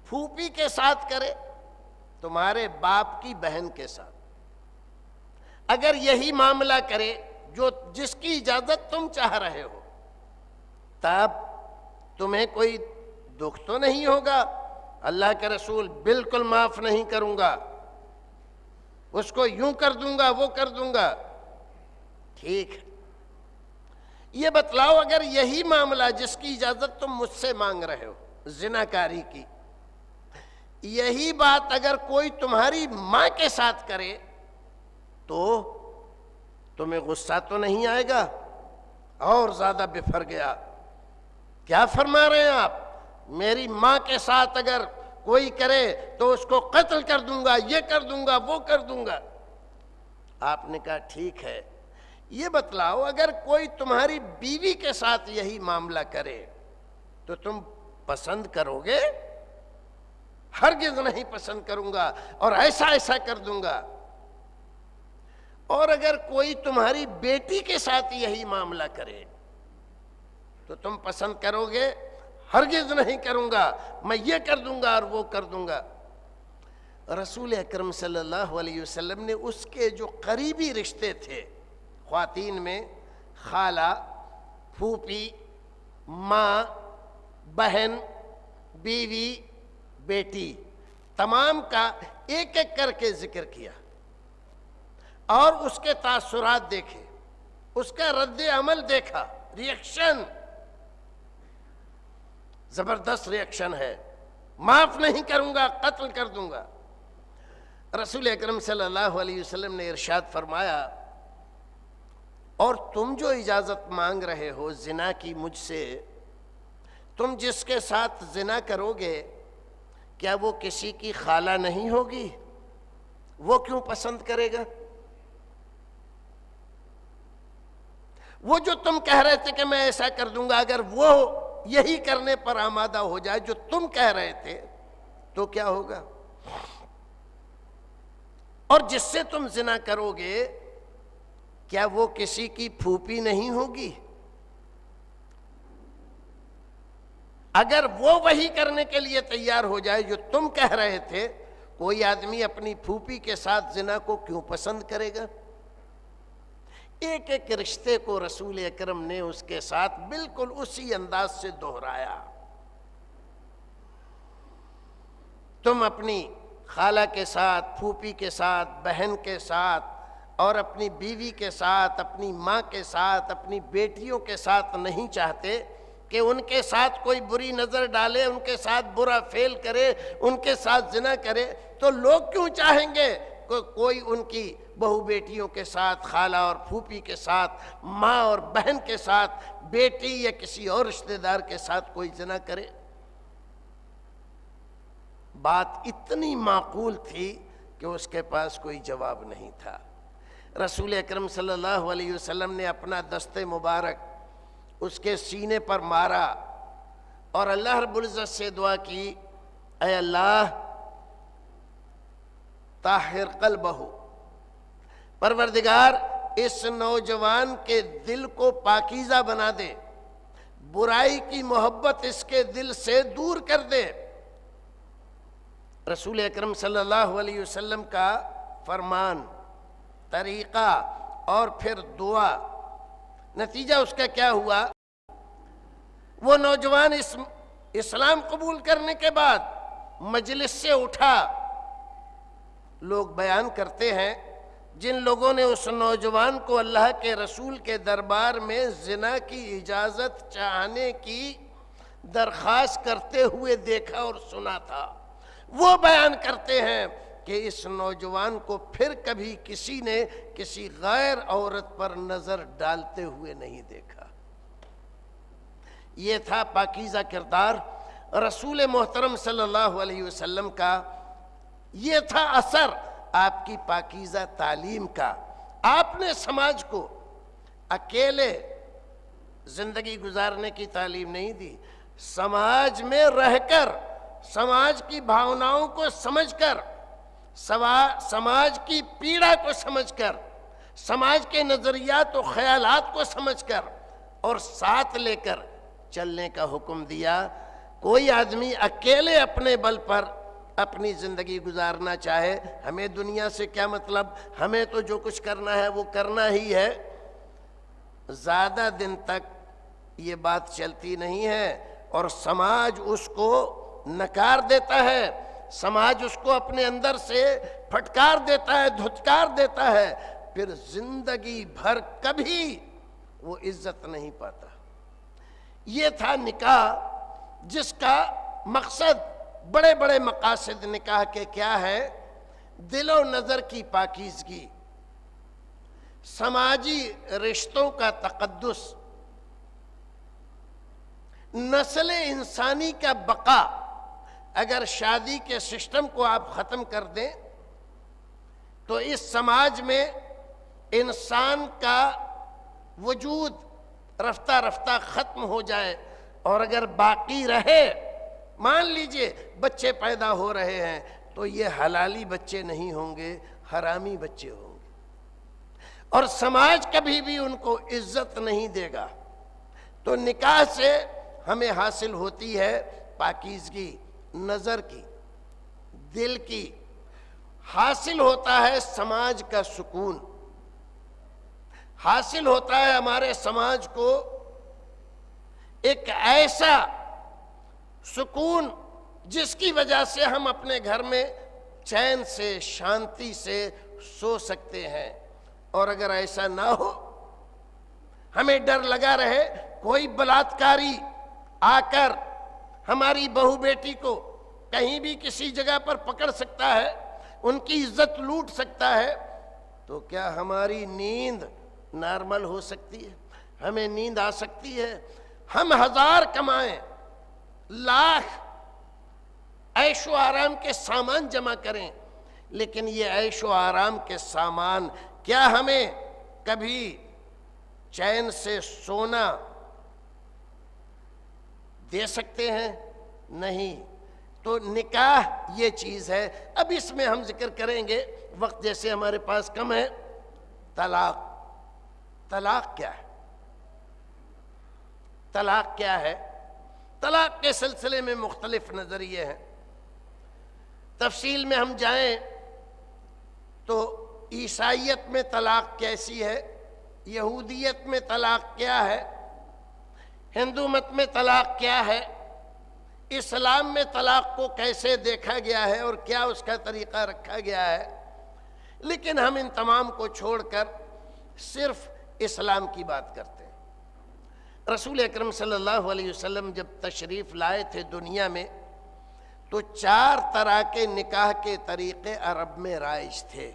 پھوپھی کے ساتھ کرے، تمہارے باپ کی بہن کے ساتھ، اگر یہی معاملہ کرے جو جس کی اجازت تم چاہ رہے ہو، تب تمہیں کوئی دکھ تو نہیں ہوگا؟ اللہ کے رسول بالکل معاف نہیں کروں گا، اس کو یوں کر دوں گا وہ کر دوں گا۔ ٹھیک ہے، یہ بتلاؤ اگر یہی معاملہ جس کی اجازت تم مجھ سے مانگ رہے ہو، زناکاری کی، یہی بات اگر کوئی تمہاری ماں کے ساتھ کرے تو تمہیں غصہ تو نہیں آئے گا؟ اور زیادہ بفر گیا، کیا فرما رہے ہیں آپ؟ میری ماں کے ساتھ اگر کوئی کرے تو اس کو قتل کر دوں گا، یہ کر دوں گا وہ کر دوں گا۔ آپ نے کہا ٹھیک ہے، یہ بتلاؤ اگر کوئی تمہاری بیوی کے ساتھ یہی معاملہ کرے تو تم پسند کرو گے؟ ہرگز نہیں پسند کروں گا، اور ایسا ایسا کر دوں گا۔ اور اگر کوئی تمہاری بیٹی کے ساتھ یہی معاملہ کرے تو تم پسند کرو گے؟ ہرگز نہیں کروں گا، میں یہ کر دوں گا اور وہ کر دوں گا۔ رسول اکرم صلی اللہ علیہ وسلم نے اس کے جو قریبی رشتے تھے خواتین میں، خالہ، پھوپھی، ماں، بہن، بیوی، بیٹی، تمام کا ایک ایک کر کے ذکر کیا اور اس کے تاثرات دیکھے، اس کا رد عمل دیکھا، ریئیکشن زبردست ریئیکشن ہے، معاف نہیں کروں گا، قتل کر دوں گا۔ رسول اکرم صلی اللہ علیہ وسلم نے ارشاد فرمایا، اور تم جو اجازت مانگ رہے ہو زنا کی مجھ سے، تم جس کے ساتھ زنا کرو گے کیا وہ کسی کی خالہ نہیں ہوگی؟ وہ کیوں پسند کرے گا؟ وہ جو تم کہہ رہے تھے کہ میں ایسا کر دوں گا، اگر وہ یہی کرنے پر آمادہ ہو جائے جو تم کہہ رہے تھے تو کیا ہوگا؟ اور جس سے تم زنا کرو گے کیا وہ کسی کی پھوپھی نہیں ہوگی؟ اگر وہ وہی کرنے کے لیے تیار ہو جائے جو تم کہہ رہے تھے، کوئی آدمی اپنی پھوپھی کے ساتھ زنا کو کیوں پسند کرے گا؟ ایک ایک رشتے کو رسول اکرم نے اس کے ساتھ بالکل اسی انداز سے دہرایا۔ تم اپنی خالہ کے ساتھ، پھوپھی کے ساتھ، بہن کے ساتھ اور اپنی بیوی کے ساتھ، اپنی ماں کے ساتھ، اپنی بیٹیوں کے ساتھ نہیں چاہتے کہ ان کے ساتھ کوئی بری نظر ڈالے، ان کے ساتھ برا فعل کرے، ان کے ساتھ زنا کرے، تو لوگ کیوں چاہیں گے کوئی ان کی بہو بیٹیوں کے ساتھ، خالہ اور پھوپھی کے ساتھ، ماں اور بہن کے ساتھ، بیٹی یا کسی اور رشتہ دار کے ساتھ کوئی زنا کرے؟ بات اتنی معقول تھی کہ اس کے پاس کوئی جواب نہیں تھا۔ رسول اکرم صلی اللہ علیہ وسلم نے اپنا دست مبارک اس کے سینے پر مارا اور اللہ رب العزت سے دعا کی، اے اللہ طاہر قلبہ، پروردگار اس نوجوان کے دل کو پاکیزہ بنا دے، برائی کی محبت اس کے دل سے دور کر دے۔ رسول اکرم صلی اللہ علیہ وسلم کا فرمان، طریقہ اور پھر دعا، نتیجہ اس کا کیا ہوا؟ وہ نوجوان اسلام قبول کرنے کے بعد مجلس سے اٹھا۔ لوگ بیان کرتے ہیں جن لوگوں نے اس نوجوان کو اللہ کے رسول کے دربار میں زنا کی اجازت چاہنے کی درخواست کرتے ہوئے دیکھا اور سنا تھا، وہ بیان کرتے ہیں کہ اس نوجوان کو پھر کبھی کسی نے کسی غیر عورت پر نظر ڈالتے ہوئے نہیں دیکھا۔ یہ تھا پاکیزہ کردار رسول محترم صلی اللہ علیہ وسلم کا، یہ تھا اثر آپ کی پاکیزہ تعلیم کا۔ آپ نے سماج کو اکیلے زندگی گزارنے کی تعلیم نہیں دی، سماج میں رہ کر، سماج کی بھاوناؤں کو سمجھ کر، سماج کی پیڑا کو سمجھ کر، سماج کے نظریات و خیالات کو سمجھ کر اور ساتھ لے کر چلنے کا حکم دیا۔ کوئی آدمی اکیلے اپنے بل پر اپنی زندگی گزارنا چاہے، ہمیں دنیا سے کیا مطلب، ہمیں تو جو کچھ کرنا ہے وہ کرنا ہی ہے، زیادہ دن تک یہ بات چلتی نہیں ہے اور سماج اس کو نکار دیتا ہے، سماج اس کو اپنے اندر سے پھٹکار دیتا ہے، دھتکار دیتا ہے، پھر زندگی بھر کبھی وہ عزت نہیں پاتا۔ یہ تھا نکاح، جس کا مقصد، بڑے بڑے مقاصد نکاح کے کیا ہے؟ دل و نظر کی پاکیزگی، سماجی رشتوں کا تقدس، نسل انسانی کا بقا۔ اگر شادی کے سسٹم کو آپ ختم کر دیں تو اس سماج میں انسان کا وجود رفتہ رفتہ ختم ہو جائے، اور اگر باقی رہے، مان لیجئے بچے پیدا ہو رہے ہیں تو یہ حلالی بچے نہیں ہوں گے، حرامی بچے ہوں گے، اور سماج کبھی بھی ان کو عزت نہیں دے گا۔ تو نکاح سے ہمیں حاصل ہوتی ہے پاکیزگی، نظر کی، دل کی، حاصل ہوتا ہے سماج کا سکون، حاصل ہوتا ہے ہمارے سماج کو ایک ایسا سکون جس کی وجہ سے ہم اپنے گھر میں چین سے، شانتی سے سو سکتے ہیں۔ اور اگر ایسا نہ ہو، ہمیں ڈر لگا رہے کوئی بلاತ್ಕಾری آ کر ہماری بہو بیٹی کو کہیں بھی کسی جگہ پر پکڑ سکتا ہے، ان کی عزت لوٹ سکتا ہے، تو کیا ہماری نیند نارمل ہو سکتی ہے؟ ہمیں نیند آ سکتی ہے؟ ہم ہزار کمائیں لاکھ عیش و آرام کے سامان جمع کریں، لیکن یہ عیش و آرام کے سامان کیا ہمیں کبھی چین سے سونا دے سکتے ہیں؟ نہیں۔ تو نکاح یہ چیز ہے۔ اب اس میں ہم ذکر کریں گے، وقت جیسے ہمارے پاس کم ہے، طلاق۔ طلاق کیا ہے؟ طلاق کیا ہے؟ طلاق کے سلسلے میں مختلف نظریے ہیں۔ تفصیل میں ہم جائیں تو عیسائیت میں طلاق کیسی ہے، یہودیت میں طلاق کیا ہے، ہندو مت میں طلاق کیا ہے، اسلام میں طلاق کو کیسے دیکھا گیا ہے اور کیا اس کا طریقہ رکھا گیا ہے، لیکن ہم ان تمام کو چھوڑ کر صرف اسلام کی بات کرتے ہیں۔ رسول اکرم صلی اللہ علیہ وسلم جب تشریف لائے تھے دنیا میں تو 4 طرح کے نکاح کے طریقے عرب میں رائج تھے۔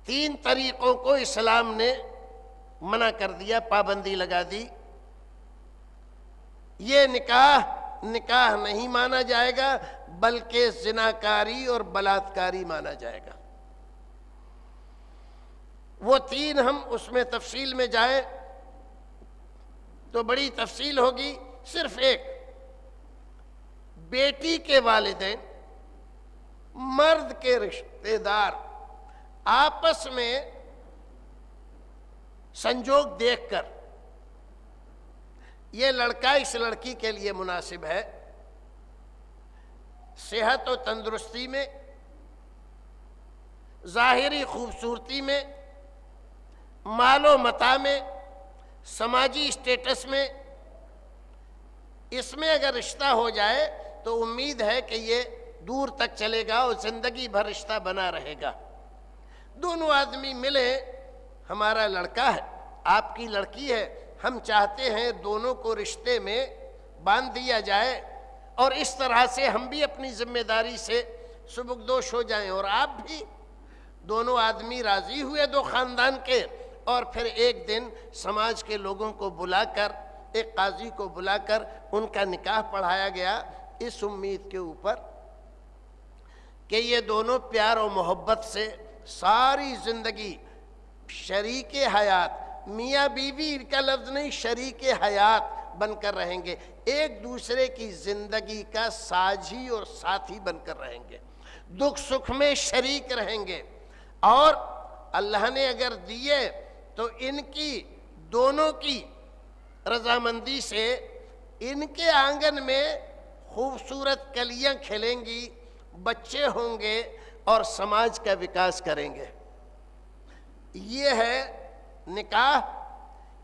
3 طریقوں کو اسلام نے منع کر دیا، پابندی لگا دی۔ یہ نکاح نہیں مانا جائے گا، بلکہ زناکاری اور بلاتکاری مانا جائے گا۔ وہ 3 ہم اس میں تفصیل میں جائیں تو بڑی تفصیل ہوگی۔ صرف ایک، بیٹی کے والدین، مرد کے رشتہ دار آپس میں سنجوگ دیکھ کر، یہ لڑکا اس لڑکی کے لیے مناسب ہے، صحت و تندرستی میں، ظاہری خوبصورتی میں، مال و متاع میں، سماجی اسٹیٹس میں، اس میں اگر رشتہ ہو جائے تو امید ہے کہ یہ دور تک چلے گا اور زندگی بھر رشتہ بنا رہے گا۔ دونوں آدمی ملے، ہمارا لڑکا ہے، آپ کی لڑکی ہے، ہم چاہتے ہیں دونوں کو رشتے میں باندھ دیا جائے اور اس طرح سے ہم بھی اپنی ذمہ داری سے سبکدوش ہو جائیں اور آپ بھی۔ دونوں آدمی راضی ہوئے، دو خاندان کے، اور پھر ایک دن سماج کے لوگوں کو بلا کر، ایک قاضی کو بلا کر ان کا نکاح پڑھایا گیا، اس امید کے اوپر کہ یہ دونوں پیار و محبت سے ساری زندگی شریک حیات، میاں بیوی کا لفظ نہیں، شریک حیات بن کر رہیں گے، ایک دوسرے کی زندگی کا ساجھی اور ساتھی بن کر رہیں گے، دکھ سکھ میں شریک رہیں گے، اور اللہ نے اگر دیے تو ان کی دونوں کی رضامندی سے ان کے آنگن میں خوبصورت کلیاں کھلیں گی، بچے ہوں گے اور سماج کا وکاس کریں گے۔ یہ ہے نکاح۔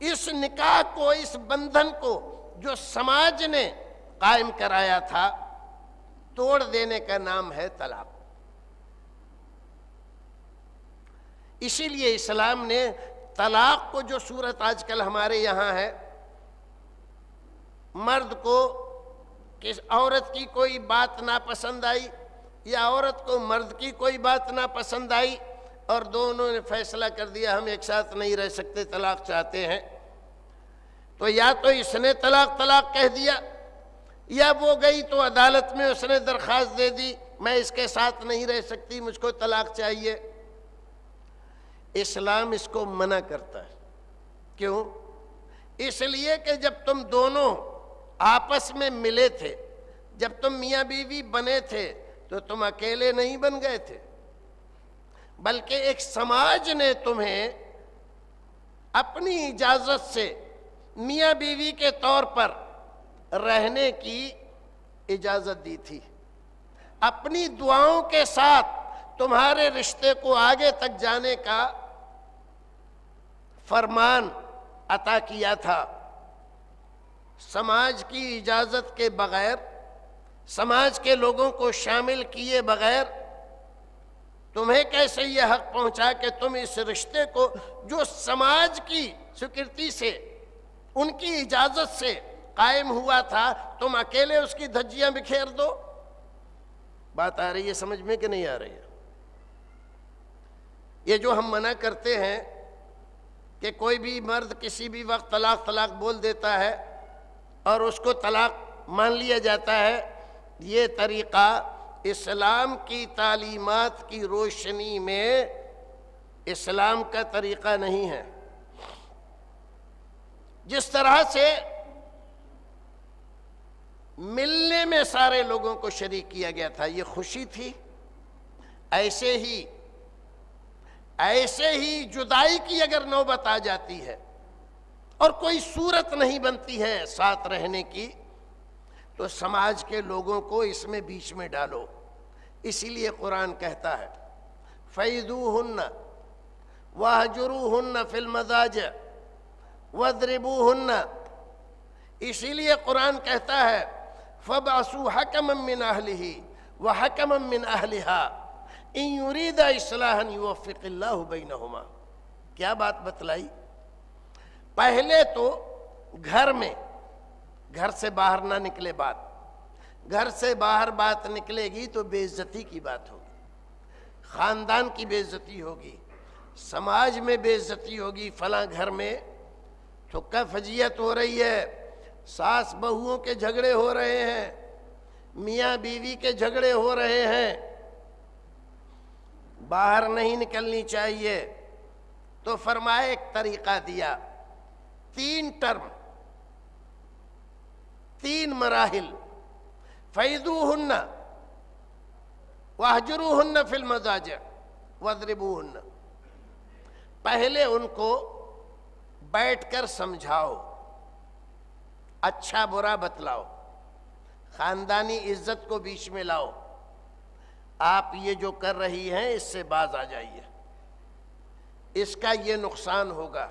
اس نکاح کو، اس بندھن کو جو سماج نے قائم کرایا تھا، توڑ دینے کا نام ہے طلاق۔ اسی لیے اسلام نے طلاق کو، جو صورت آج کل ہمارے یہاں ہے، مرد کو کس عورت کی کوئی بات ناپسند آئی یا عورت کو مرد کی کوئی بات ناپسند آئی اور دونوں نے فیصلہ کر دیا ہم ایک ساتھ نہیں رہ سکتے، طلاق چاہتے ہیں، تو یا تو اس نے طلاق کہہ دیا، یا وہ گئی تو عدالت میں اس نے درخواست دے دی میں اس کے ساتھ نہیں رہ سکتی، مجھ کو طلاق چاہیے۔ اسلام اس کو منع کرتا ہے۔ کیوں؟ اس لیے کہ جب تم دونوں آپس میں ملے تھے، جب تم میاں بیوی بنے تھے تو تم اکیلے نہیں بن گئے تھے، بلکہ ایک سماج نے تمہیں اپنی اجازت سے میاں بیوی کے طور پر رہنے کی اجازت دی تھی، اپنی دعاؤں کے ساتھ تمہارے رشتے کو آگے تک جانے کا فرمان عطا کیا تھا۔ سماج کی اجازت کے بغیر، سماج کے لوگوں کو شامل کیے بغیر تمہیں کیسے یہ حق پہنچا کہ تم اس رشتے کو جو سماج کی سویکرتی سے، ان کی اجازت سے قائم ہوا تھا، تم اکیلے اس کی دھجیاں بکھیر دو؟ بات آ رہی ہے سمجھ میں کہ نہیں آ رہی ہے؟ یہ جو ہم منع کرتے ہیں کہ کوئی بھی مرد کسی بھی وقت طلاق بول دیتا ہے اور اس کو طلاق مان لیا جاتا ہے، یہ طریقہ اسلام کی تعلیمات کی روشنی میں اسلام کا طریقہ نہیں ہے۔ جس طرح سے ملنے میں سارے لوگوں کو شریک کیا گیا تھا، یہ خوشی تھی، ایسے ہی جدائی کی اگر نوبت آ جاتی ہے اور کوئی صورت نہیں بنتی ہے ساتھ رہنے کی، تو سماج کے لوگوں کو اس میں بیچ میں ڈالو۔ اسی لیے قرآن کہتا ہے فَإِذُوهُنَّ وَاهْجُرُوهُنَّ فِي الْمَضَاجِعِ وَاضْرِبُوهُنَّ۔ اسی لیے قرآن کہتا ہے فَابْعَثُوا حَكَمًا مِّنْ أَهْلِهِ وَحَكَمًا مِّنْ أَهْلِهَا إِن يُرِيدَ إِصْلَاحًا يُوَفِّقِ اللَّهُ بَيْنَهُمَا۔ کیا بات بتلائی؟ پہلے تو گھر میں، گھر سے باہر نہ نکلے بات، گھر سے باہر بات نکلے گی تو بے عزتی کی بات ہوگی، خاندان کی بے عزتی ہوگی، سماج میں بے عزتی ہوگی، فلاں گھر میں ٹھکا فجیت ہو رہی ہے، ساس بہوؤں کے جھگڑے ہو رہے ہیں، میاں بیوی کے جھگڑے ہو رہے ہیں، باہر نہیں نکلنی چاہیے۔ تو فرمایا ایک طریقہ دیا، 3 ٹرم، 3 مراحل، فَإِذُوهُنَّ وَاهْجُرُوهُنَّ فِي الْمَضَاجِعِ وَاضْرِبُوهُنَّ۔ پہلے ان کو بیٹھ کر سمجھاؤ، اچھا برا بتلاؤ، خاندانی عزت کو بیچ میں لاؤ، آپ یہ جو کر رہی ہیں اس سے باز آ جائیے، اس کا یہ نقصان ہوگا،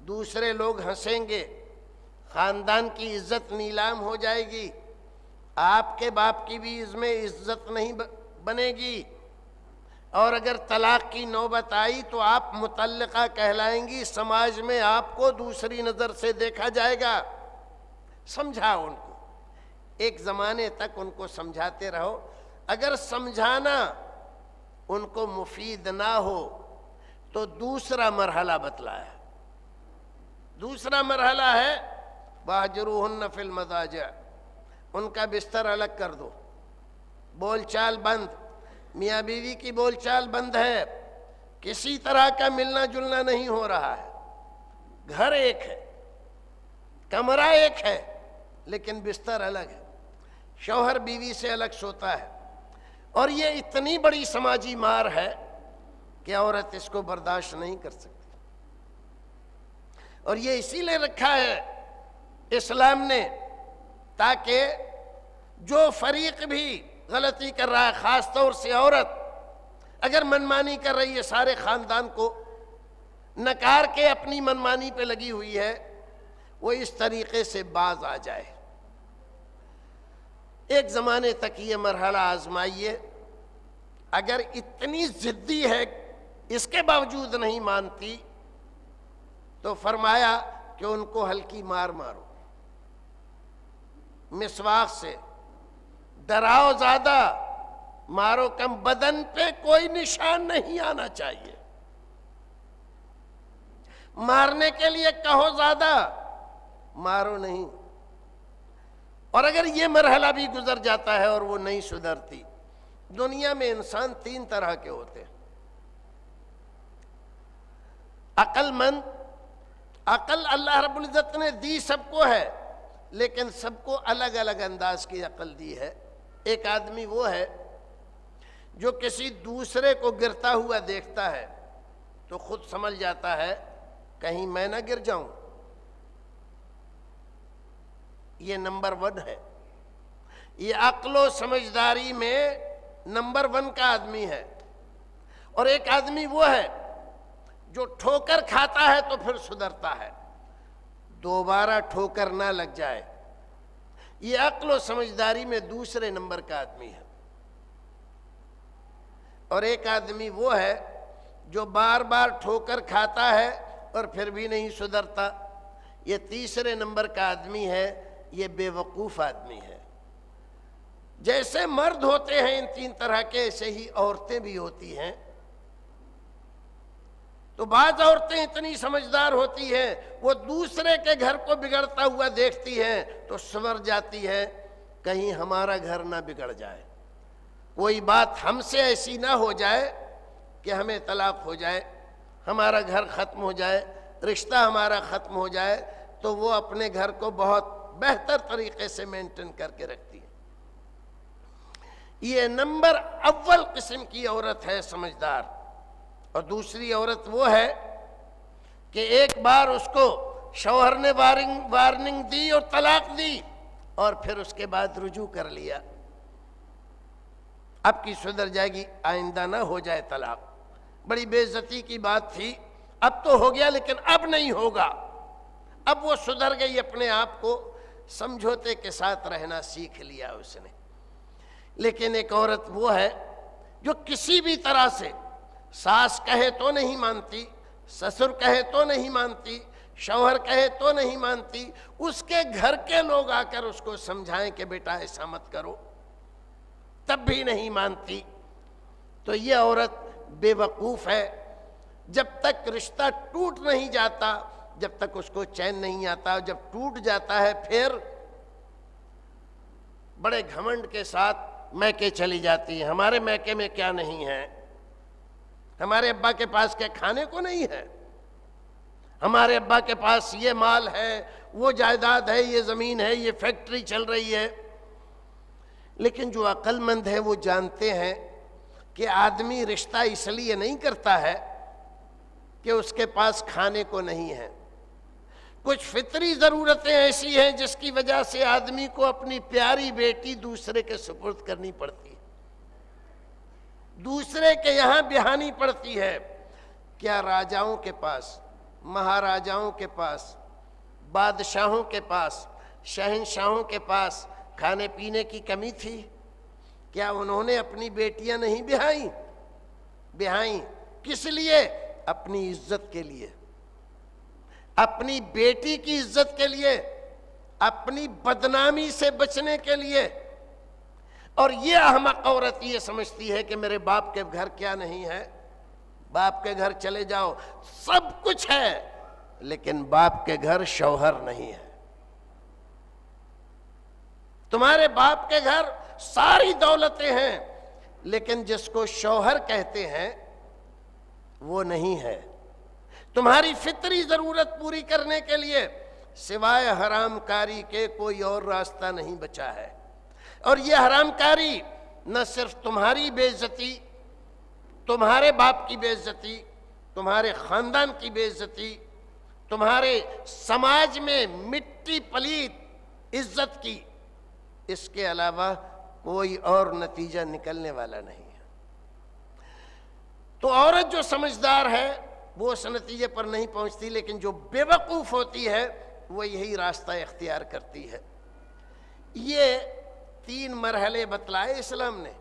دوسرے لوگ ہنسیں گے، خاندان کی عزت نیلام ہو جائے گی، آپ کے باپ کی بھی اس میں عزت نہیں بنے گی، اور اگر طلاق کی نوبت آئی تو آپ مطلقہ کہلائیں گی، سماج میں آپ کو دوسری نظر سے دیکھا جائے گا۔ سمجھاؤ ان کو، ایک زمانے تک ان کو سمجھاتے رہو، اگر سمجھانا ان کو مفید نہ ہو تو دوسرا مرحلہ بتلایا، دوسرا مرحلہ ہے وَاهْجُرُوهُنَّ فِي الْمَضَاجِعِ، ان کا بستر الگ کر دو، بول چال بند، میاں بیوی کی بول چال بند ہے، کسی طرح کا ملنا جلنا نہیں ہو رہا ہے، گھر ایک ہے، کمرہ ایک ہے، لیکن بستر الگ ہے، شوہر بیوی سے الگ سوتا ہے، اور یہ اتنی بڑی سماجی مار ہے کہ عورت اس کو برداشت نہیں کر سکتی، اور یہ اسی لیے رکھا ہے اسلام نے تاکہ جو فریق بھی غلطی کر رہا ہے، خاص طور سے عورت اگر منمانی کر رہی ہے، سارے خاندان کو نکار کے اپنی منمانی پہ لگی ہوئی ہے، وہ اس طریقے سے باز آ جائے۔ ایک زمانے تک یہ مرحلہ آزمائیے، اگر اتنی ضدی ہے اس کے باوجود نہیں مانتی تو فرمایا کہ ان کو ہلکی مار مارو، مسواک سے ڈراؤ زیادہ، مارو کم، بدن پہ کوئی نشان نہیں آنا چاہیے، مارنے کے لیے کہو زیادہ، مارو نہیں۔ اور اگر یہ مرحلہ بھی گزر جاتا ہے اور وہ نہیں سدھرتی، دنیا میں انسان 3 طرح کے ہوتے ہیں، عقل مند، عقل اللہ رب العزت نے دی سب کو ہے، لیکن سب کو الگ الگ انداز کی عقل دی ہے۔ ایک آدمی وہ ہے جو کسی دوسرے کو گرتا ہوا دیکھتا ہے تو خود سمجھ جاتا ہے کہیں میں نہ گر جاؤں، یہ نمبر 1 ہے، یہ عقل و سمجھداری میں نمبر 1 کا آدمی ہے۔ اور ایک آدمی وہ ہے جو ٹھوکر کھاتا ہے تو پھر سدھرتا ہے، دوبارہ ٹھوکر نہ لگ جائے، یہ عقل و سمجھداری میں دوسرے نمبر کا آدمی ہے۔ اور ایک آدمی وہ ہے جو بار بار ٹھوکر کھاتا ہے اور پھر بھی نہیں سدھرتا، یہ تیسرے نمبر کا آدمی ہے، یہ بے وقوف آدمی ہے۔ جیسے مرد ہوتے ہیں ان 3 طرح کے، ایسے ہی عورتیں بھی ہوتی ہیں۔ تو بعض عورتیں اتنی سمجھدار ہوتی ہیں، وہ دوسرے کے گھر کو بگڑتا ہوا دیکھتی ہیں تو سنور جاتی ہے کہیں ہمارا گھر نہ بگڑ جائے، کوئی بات ہم سے ایسی نہ ہو جائے کہ ہمیں طلاق ہو جائے، ہمارا گھر ختم ہو جائے، رشتہ ہمارا ختم ہو جائے، تو وہ اپنے گھر کو بہت بہتر طریقے سے مینٹین کر کے رکھتی ہے۔ یہ نمبر اول قسم کی عورت ہے سمجھدار۔ اور دوسری عورت وہ ہے کہ ایک بار اس کو شوہر نے وارننگ دی اور طلاق دی اور پھر اس کے بعد رجوع کر لیا، اب کی سدھر جائے گی، آئندہ نہ ہو جائے طلاق، بڑی بے عزتی کی بات تھی، اب تو ہو گیا لیکن اب نہیں ہوگا، اب وہ سدھر گئی، اپنے آپ کو سمجھوتے کے ساتھ رہنا سیکھ لیا اس نے۔ لیکن ایک عورت وہ ہے جو کسی بھی طرح سے ساس کہے تو نہیں مانتی، سسر کہے تو نہیں مانتی، شوہر کہے تو نہیں مانتی، اس کے گھر کے لوگ آ کر اس کو سمجھائیں کہ بیٹا ایسا مت کرو، تب بھی نہیں مانتی۔ تو یہ عورت بے وقوف ہے، جب تک رشتہ ٹوٹ نہیں جاتا، جب تک اس کو چین نہیں آتا، جب ٹوٹ جاتا ہے پھر بڑے گھمنڈ کے ساتھ میکے چلی جاتی ہے، ہمارے میکے میں کیا نہیں ہے، ہمارے ابا کے پاس کیا کھانے کو نہیں ہے، ہمارے ابا کے پاس یہ مال ہے، وہ جائیداد ہے، یہ زمین ہے، یہ فیکٹری چل رہی ہے۔ لیکن جو عقل مند ہے وہ جانتے ہیں کہ آدمی رشتہ اس لیے نہیں کرتا ہے کہ اس کے پاس کھانے کو نہیں ہے، کچھ فطری ضرورتیں ایسی ہیں جس کی وجہ سے آدمی کو اپنی پیاری بیٹی دوسرے کے سپرد کرنی پڑتی ہے، دوسرے کے یہاں بہانی پڑتی ہے۔ کیا راجاؤں کے پاس، مہاراجاؤں کے پاس، بادشاہوں کے پاس، شہنشاہوں کے پاس کھانے پینے کی کمی تھی؟ کیا انہوں نے اپنی بیٹیاں نہیں بہائیں؟ کس لیے؟ اپنی عزت کے لیے، اپنی بیٹی کی عزت کے لیے، اپنی بدنامی سے بچنے کے لیے۔ اور یہ احمق عورت یہ سمجھتی ہے کہ میرے باپ کے گھر کیا نہیں ہے، باپ کے گھر چلے جاؤ سب کچھ ہے، لیکن باپ کے گھر شوہر نہیں ہے۔ تمہارے باپ کے گھر ساری دولتیں ہیں، لیکن جس کو شوہر کہتے ہیں وہ نہیں ہے۔ تمہاری فطری ضرورت پوری کرنے کے لیے سوائے حرام کاری کے کوئی اور راستہ نہیں بچا ہے، اور یہ حرام کاری نہ صرف تمہاری بے عزتی، تمہارے باپ کی بے عزتی، تمہارے خاندان کی بے عزتی، تمہارے سماج میں مٹی پلیت عزت کی، اس کے علاوہ کوئی اور نتیجہ نکلنے والا نہیں ہے۔ تو عورت جو سمجھدار ہے وہ اس نتیجے پر نہیں پہنچتی، لیکن جو بے وقوف ہوتی ہے وہ یہی راستہ اختیار کرتی ہے۔ یہ 3 مرحلے بتلائے اسلام نے۔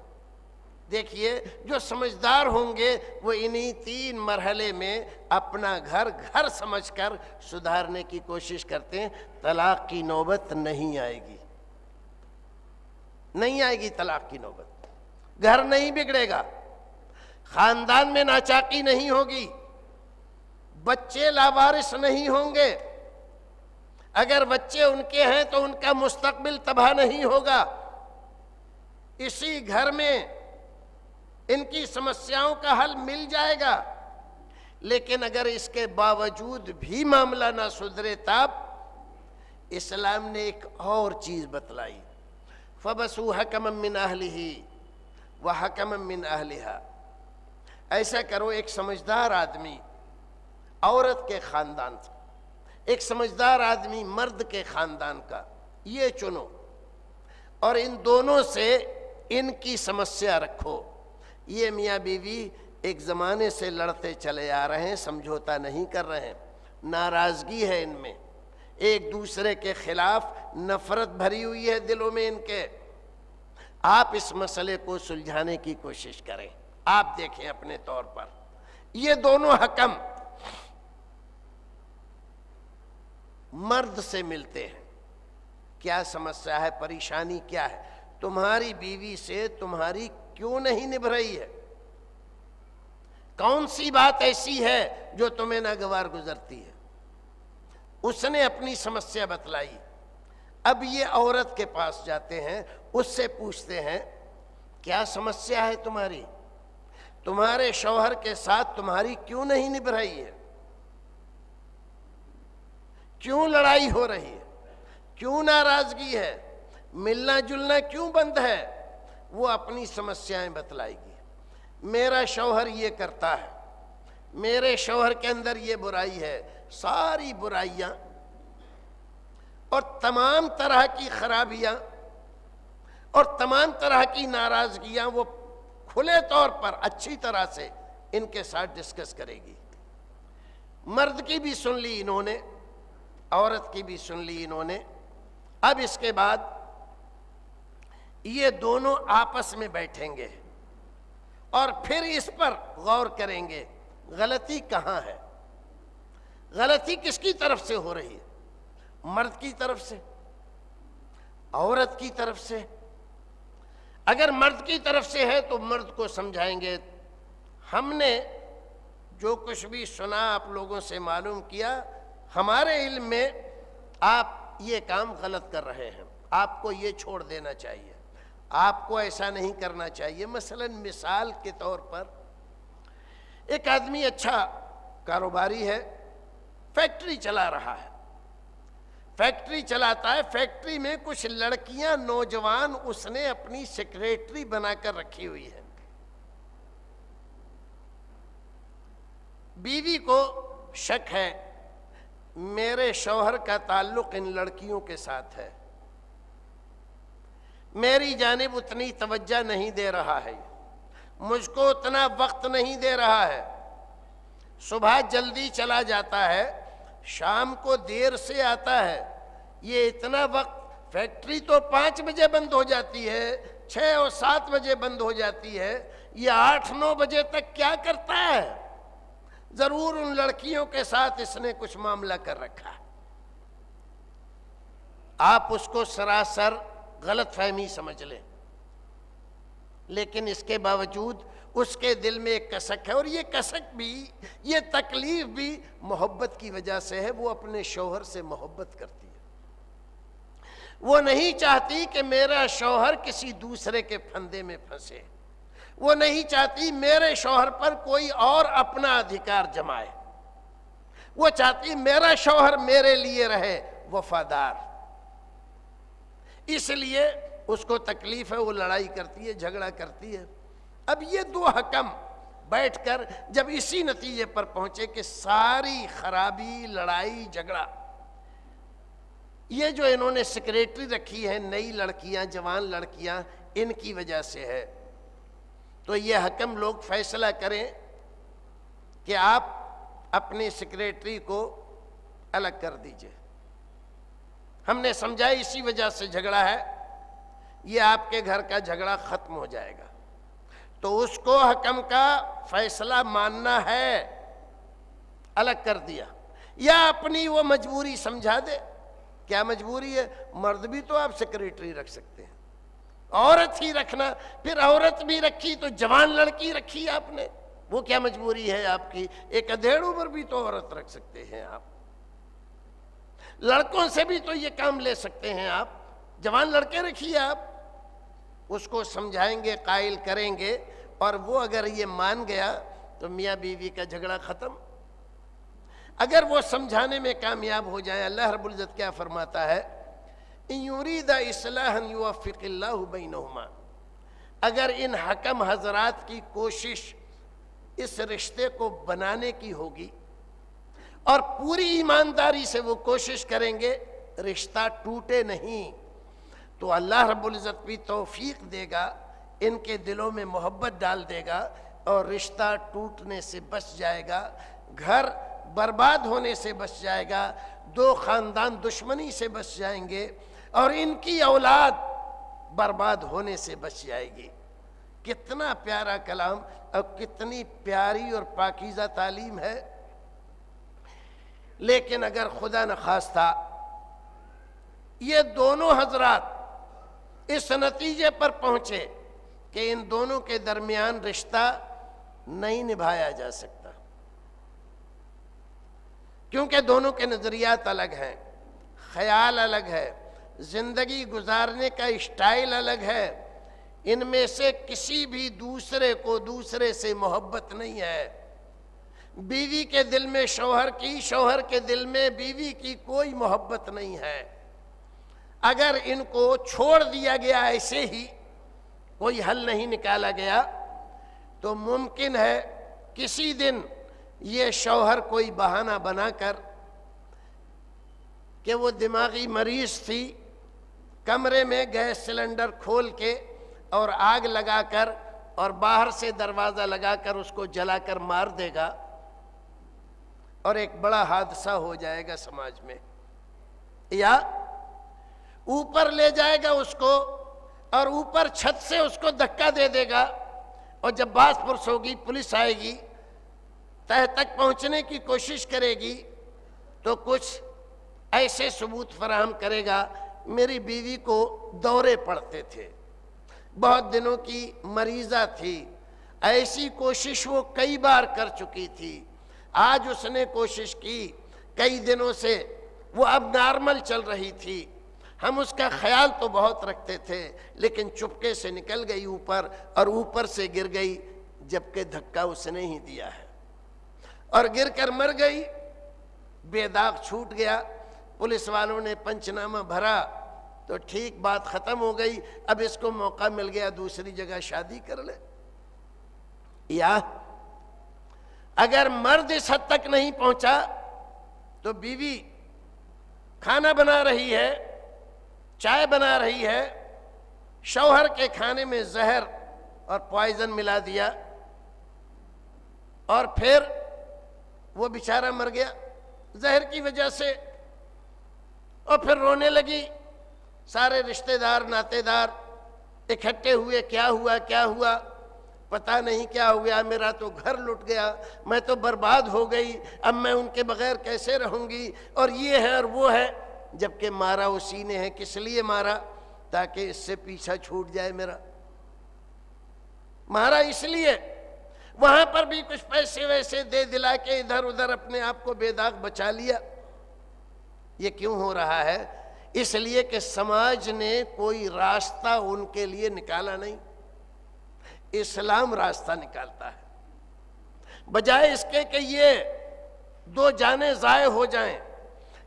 دیکھیے جو سمجھدار ہوں گے وہ انہی 3 مرحلے میں اپنا گھر سمجھ کر سدھارنے کی کوشش کرتے ہیں، طلاق کی نوبت نہیں آئے گی، نہیں آئے گی طلاق کی نوبت، گھر نہیں بگڑے گا، خاندان میں ناچاکی نہیں ہوگی، بچے لاوارث نہیں ہوں گے، اگر بچے ان کے ہیں تو ان کا مستقبل تباہ نہیں ہوگا، اسی گھر میں ان کی سمسیاؤں کا حل مل جائے گا۔ لیکن اگر اس کے باوجود بھی معاملہ نہ سدھرے تب اسلام نے ایک اور چیز بتلائی، فَبَسُوا حَكَمًا مِّنْ أَهْلِهِ وَحَكَمًا مِّنْ أَهْلِهَا۔ ایسا کرو، ایک سمجھدار آدمی عورت کے خاندان سے، ایک سمجھدار آدمی مرد کے خاندان کا یہ چنو، اور ان دونوں سے ان کی سمسیا رکھو۔ یہ میاں بیوی ایک زمانے سے لڑتے چلے آ رہے ہیں، سمجھوتا نہیں کر رہے ہیں، ناراضگی ہے ان میں، ایک دوسرے کے خلاف نفرت بھری ہوئی ہے دلوں میں ان کے۔ آپ اس مسئلے کو سلجھانے کی کوشش کریں۔ آپ دیکھیں اپنے طور پر یہ دونوں حکم مرد سے ملتے ہیں، کیا سمسیا ہے، پریشانی کیا ہے، تمہاری بیوی سے تمہاری کیوں نہیں نبھ رہی ہے، کون سی بات ایسی ہے جو تمہیں ناگوار گزرتی ہے؟ اس نے اپنی سمسیا بتلائی۔ اب یہ عورت کے پاس جاتے ہیں، اس سے پوچھتے ہیں کیا سمسیا ہے تمہاری؟ تمہارے شوہر کے ساتھ تمہاری کیوں نہیں نبھ رہی ہے؟ کیوں لڑائی ہو رہی ہے؟ کیوں ناراضگی ہے؟ ملنا جلنا کیوں بند ہے؟ وہ اپنی سمسیایں بتلائے گی۔ میرا شوہر یہ کرتا ہے، میرے شوہر کے اندر یہ برائی ہے، ساری برائیاں اور تمام طرح کی خرابیاں اور تمام طرح کی ناراضگیاں وہ کھلے طور پر اچھی طرح سے ان کے ساتھ ڈسکس کرے گی۔ مرد کی بھی سن لی انہوں نے، عورت کی بھی سن لی انہوں نے۔ اب اس کے بعد یہ دونوں آپس میں بیٹھیں گے اور پھر اس پر غور کریں گے غلطی کہاں ہے، غلطی کس کی طرف سے ہو رہی ہے، مرد کی طرف سے، عورت کی طرف سے؟ اگر مرد کی طرف سے ہے تو مرد کو سمجھائیں گے ہم نے جو کچھ بھی سنا آپ لوگوں سے معلوم کیا، ہمارے علم میں آپ یہ کام غلط کر رہے ہیں، آپ کو یہ چھوڑ دینا چاہیے، آپ کو ایسا نہیں کرنا چاہیے۔ مثلا مثال کے طور پر ایک آدمی اچھا کاروباری ہے، فیکٹری چلا رہا ہے، فیکٹری چلاتا ہے، فیکٹری میں کچھ لڑکیاں نوجوان اس نے اپنی سیکریٹری بنا کر رکھی ہوئی ہے۔ بیوی کو شک ہے میرے شوہر کا تعلق ان لڑکیوں کے ساتھ ہے، میری جانب اتنی توجہ نہیں دے رہا ہے، مجھ کو اتنا وقت نہیں دے رہا ہے، صبح جلدی چلا جاتا ہے، شام کو دیر سے آتا ہے، یہ اتنا وقت، فیکٹری تو 5 بجے بند ہو جاتی ہے، 6 اور 7 بجے بند ہو جاتی ہے، یہ 8-9 بجے تک کیا کرتا ہے؟ ضرور ان لڑکیوں کے ساتھ اس نے کچھ معاملہ کر رکھا ہے۔ آپ اس کو سراسر غلط فہمی سمجھ لیں، لیکن اس کے باوجود اس کے دل میں ایک کسک ہے، اور یہ کسک بھی، یہ تکلیف بھی محبت کی وجہ سے ہے۔ وہ اپنے شوہر سے محبت کرتی ہے، وہ نہیں چاہتی کہ میرا شوہر کسی دوسرے کے پھندے میں پھنسے، وہ نہیں چاہتی میرے شوہر پر کوئی اور اپنا ادھیکار جمائے، وہ چاہتی میرا شوہر میرے لیے رہے وفادار۔ اس لیے اس کو تکلیف ہے، وہ لڑائی کرتی ہے، جھگڑا کرتی ہے۔ اب یہ دو حکم بیٹھ کر جب اسی نتیجے پر پہنچے کہ ساری خرابی، لڑائی، جھگڑا یہ جو انہوں نے سیکریٹری رکھی ہے، نئی لڑکیاں، جوان لڑکیاں، ان کی وجہ سے ہے، تو یہ حکم لوگ فیصلہ کریں کہ آپ اپنی سیکریٹری کو الگ کر دیجئے۔ ہم نے سمجھا اسی وجہ سے جھگڑا ہے، یہ آپ کے گھر کا جھگڑا ختم ہو جائے گا، تو اس کو حکم کا فیصلہ ماننا ہے، الگ کر دیا، یا اپنی وہ مجبوری سمجھا دے۔ کیا مجبوری ہے؟ مرد بھی تو آپ سیکریٹری رکھ سکتے ہیں، عورت ہی رکھنا، پھر عورت بھی رکھی تو جوان لڑکی رکھی آپ نے، وہ کیا مجبوری ہے آپ کی؟ ایک ادھیڑ عمر بھی تو عورت رکھ سکتے ہیں آپ، لڑکوں سے بھی تو یہ کام لے سکتے ہیں آپ، جوان لڑکے رکھیے آپ۔ اس کو سمجھائیں گے، قائل کریں گے، اور وہ اگر یہ مان گیا تو میاں بیوی کا جھگڑا ختم۔ اگر وہ سمجھانے میں کامیاب ہو جائیں، اللہ رب العزت کیا فرماتا ہے؟ ان یرید اصلاحا یوفق اللہ بینہما، اگر ان حکم حضرات کی کوشش اس رشتے کو بنانے کی ہوگی اور پوری ایمانداری سے وہ کوشش کریں گے رشتہ ٹوٹے نہیں، تو اللہ رب العزت بھی توفیق دے گا، ان کے دلوں میں محبت ڈال دے گا، اور رشتہ ٹوٹنے سے بچ جائے گا، گھر برباد ہونے سے بچ جائے گا، دو خاندان دشمنی سے بچ جائیں گے، اور ان کی اولاد برباد ہونے سے بچ جائے گی۔ کتنا پیارا کلام اور کتنی پیاری اور پاکیزہ تعلیم ہے۔ لیکن اگر خدا نخواستہ یہ دونوں حضرات اس نتیجے پر پہنچے کہ ان دونوں کے درمیان رشتہ نہیں نبھایا جا سکتا، کیونکہ دونوں کے نظریات الگ ہیں، خیال الگ ہے، زندگی گزارنے کا اسٹائل الگ ہے، ان میں سے کسی بھی دوسرے کو دوسرے سے محبت نہیں ہے۔ بیوی کے دل میں شوہر کی، شوہر کے دل میں بیوی کی کوئی محبت نہیں ہے۔ اگر ان کو چھوڑ دیا گیا ایسے ہی، کوئی حل نہیں نکالا گیا، تو ممکن ہے کسی دن یہ شوہر کوئی بہانہ بنا کر کہ وہ دماغی مریض تھی، کمرے میں گیس سلنڈر کھول کے اور آگ لگا کر اور باہر سے دروازہ لگا کر اس کو جلا کر مار دے گا، اور ایک بڑا حادثہ ہو جائے گا سماج میں، یا اوپر لے جائے گا اس کو اور اوپر چھت سے اس کو دھکا دے دے گا، اور جب باز پرس ہوگی، پولیس آئے گی، تہ تک پہنچنے کی کوشش کرے گی، تو کچھ ایسے ثبوت فراہم کرے گا، میری بیوی کو دورے پڑتے تھے، بہت دنوں کی مریضہ تھی، ایسی کوشش وہ کئی بار کر چکی تھی، آج اس نے کوشش کی، کئی دنوں سے وہ اب نارمل چل رہی تھی، ہم اس کا خیال تو بہت رکھتے تھے، لیکن چپکے سے نکل گئی اوپر، اور اوپر سے گر گئی، جبکہ دھکا اس نے ہی دیا ہے، اور گر کر مر گئی، بے داغ چھوٹ گیا، پولیس والوں نے پنچنامہ بھرا تو ٹھیک، بات ختم ہو گئی، اب اس کو موقع مل گیا دوسری جگہ شادی کر لے۔ یا اگر مرد اس حد تک نہیں پہنچا تو بیوی کھانا بنا رہی ہے، چائے بنا رہی ہے، شوہر کے کھانے میں زہر اور پوائزن ملا دیا، اور پھر وہ بیچارہ مر گیا زہر کی وجہ سے، اور پھر رونے لگی، سارے رشتہ دار ناتے دار اکٹھے ہوئے، کیا ہوا کیا ہوا، پتہ نہیں کیا ہوا، میرا تو گھر لٹ گیا، میں تو برباد ہو گئی، اب میں ان کے بغیر کیسے رہوں گی، اور یہ ہے اور وہ ہے، جبکہ مارا اسی نے ہے۔ کس لیے مارا؟ تاکہ اس سے پیچھا چھوٹ جائے میرا، مارا اس لیے۔ وہاں پر بھی کچھ پیسے ویسے دے دلا کے ادھر ادھر اپنے آپ کو بے داغ بچا لیا۔ یہ کیوں ہو رہا ہے؟ اس لیے کہ سماج نے کوئی راستہ ان کے لیے نکالا نہیں، اسلام راستہ نکالتا ہے۔ بجائے اس کے کہ یہ دو جانیں ضائع ہو جائیں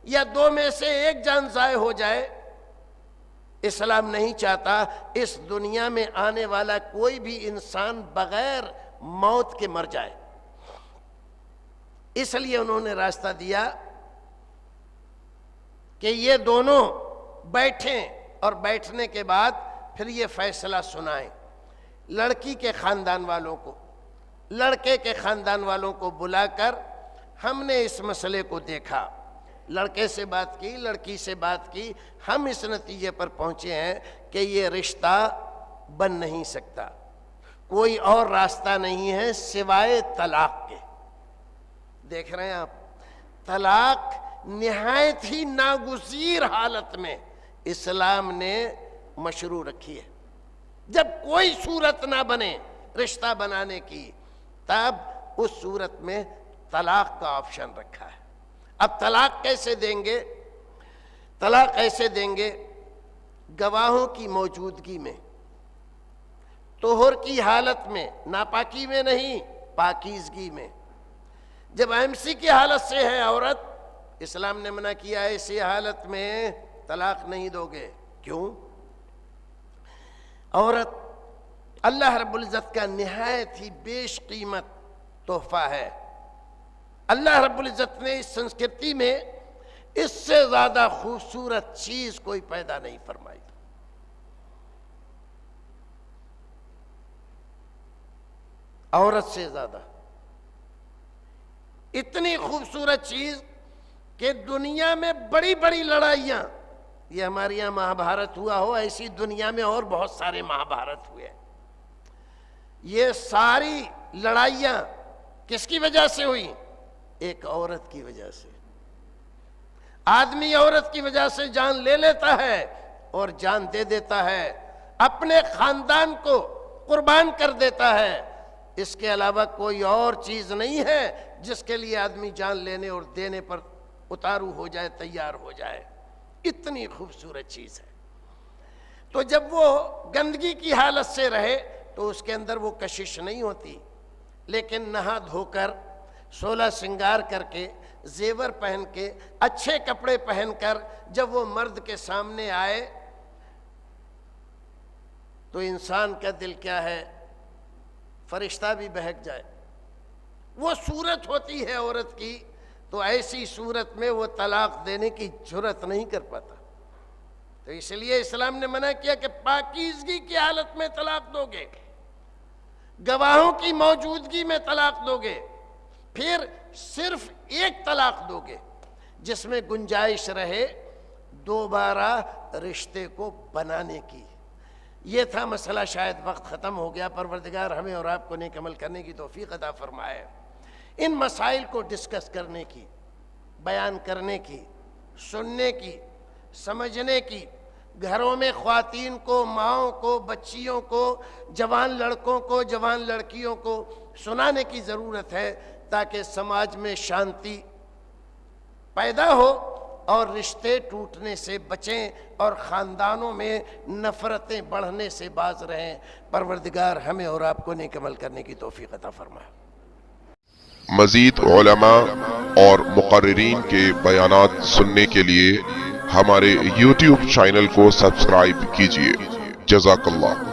یا دو میں سے ایک جان ضائع ہو جائے، اسلام نہیں چاہتا اس دنیا میں آنے والا کوئی بھی انسان بغیر موت کے مر جائے۔ اس لیے انہوں نے راستہ دیا کہ یہ دونوں بیٹھیں، اور بیٹھنے کے بعد پھر یہ فیصلہ سنائیں لڑکی کے خاندان والوں کو، لڑکے کے خاندان والوں کو بلا کر ہم نے اس مسئلے کو دیکھا، لڑکے سے بات کی، لڑکی سے بات کی، ہم اس نتیجے پر پہنچے ہیں کہ یہ رشتہ بن نہیں سکتا، کوئی اور راستہ نہیں ہے سوائے طلاق کے۔ دیکھ رہے ہیں آپ، طلاق نہایت ہی ناگزیر حالت میں اسلام نے مشروع رکھی ہے۔ جب کوئی صورت نہ بنے رشتہ بنانے کی، تب اس صورت میں طلاق کا آپشن رکھا ہے۔ اب طلاق کیسے دیں گے؟ طلاق ایسے دیں گے، گواہوں کی موجودگی میں، طہر کی حالت میں، ناپاکی میں نہیں، پاکیزگی میں۔ جب MC کی حالت سے ہے عورت، اسلام نے منع کیا ہے اسی حالت میں طلاق نہیں دو گے۔ کیوں؟ عورت اللہ رب العزت کا نہایت ہی بیش قیمت تحفہ ہے۔ اللہ رب العزت نے اس سنسکرتی میں اس سے زیادہ خوبصورت چیز کوئی پیدا نہیں فرمائی۔ عورت سے زیادہ اتنی خوبصورت چیز کہ دنیا میں بڑی بڑی لڑائیاں، یہ ہمارے یہاں مہابھارت ہوا ہو، ایسی دنیا میں اور بہت سارے مہابھارت ہوئے، یہ ساری لڑائیاں کس کی وجہ سے ہوئی؟ ایک عورت کی وجہ سے۔ آدمی عورت کی وجہ سے جان لے لیتا ہے اور جان دے دیتا ہے، اپنے خاندان کو قربان کر دیتا ہے، اس کے علاوہ کوئی اور چیز نہیں ہے جس کے لیے آدمی جان لینے اور دینے پر اتارو ہو جائے، تیار ہو جائے، اتنی خوبصورت چیز ہے۔ تو جب وہ گندگی کی حالت سے رہے تو اس کے اندر وہ کشش نہیں ہوتی، لیکن نہا دھو کر، 16 سنگار کر کے، زیور پہن کے، اچھے کپڑے پہن کر جب وہ مرد کے سامنے آئے تو انسان کا دل کیا ہے، فرشتہ بھی بہک جائے۔ وہ صورت ہوتی ہے عورت کی، تو ایسی صورت میں وہ طلاق دینے کی جرات نہیں کر پاتا۔ تو اس لیے اسلام نے منع کیا کہ پاکیزگی کی حالت میں طلاق دو گے، گواہوں کی موجودگی میں طلاق دو گے، پھر صرف ایک طلاق دو گے جس میں گنجائش رہے دوبارہ رشتے کو بنانے کی۔ یہ تھا مسئلہ، شاید وقت ختم ہو گیا، پروردگار ہمیں اور آپ کو نیک عمل کرنے کی توفیق عطا فرمائے۔ ان مسائل کو ڈسکس کرنے کی، بیان کرنے کی، سننے کی، سمجھنے کی، گھروں میں خواتین کو، ماؤں کو، بچیوں کو، جوان لڑکوں کو، جوان لڑکیوں کو سنانے کی ضرورت ہے تاکہ سماج میں شانتی پیدا ہو اور رشتے ٹوٹنے سے بچیں اور خاندانوں میں نفرتیں بڑھنے سے باز رہیں۔ پروردگار ہمیں اور آپ کو نیک عمل کرنے کی توفیق عطا فرمائے۔ مزید علماء اور مقررین کے بیانات سننے کے لیے ہمارے YouTube چینل کو سبسکرائب کیجیے۔ جزاک اللہ۔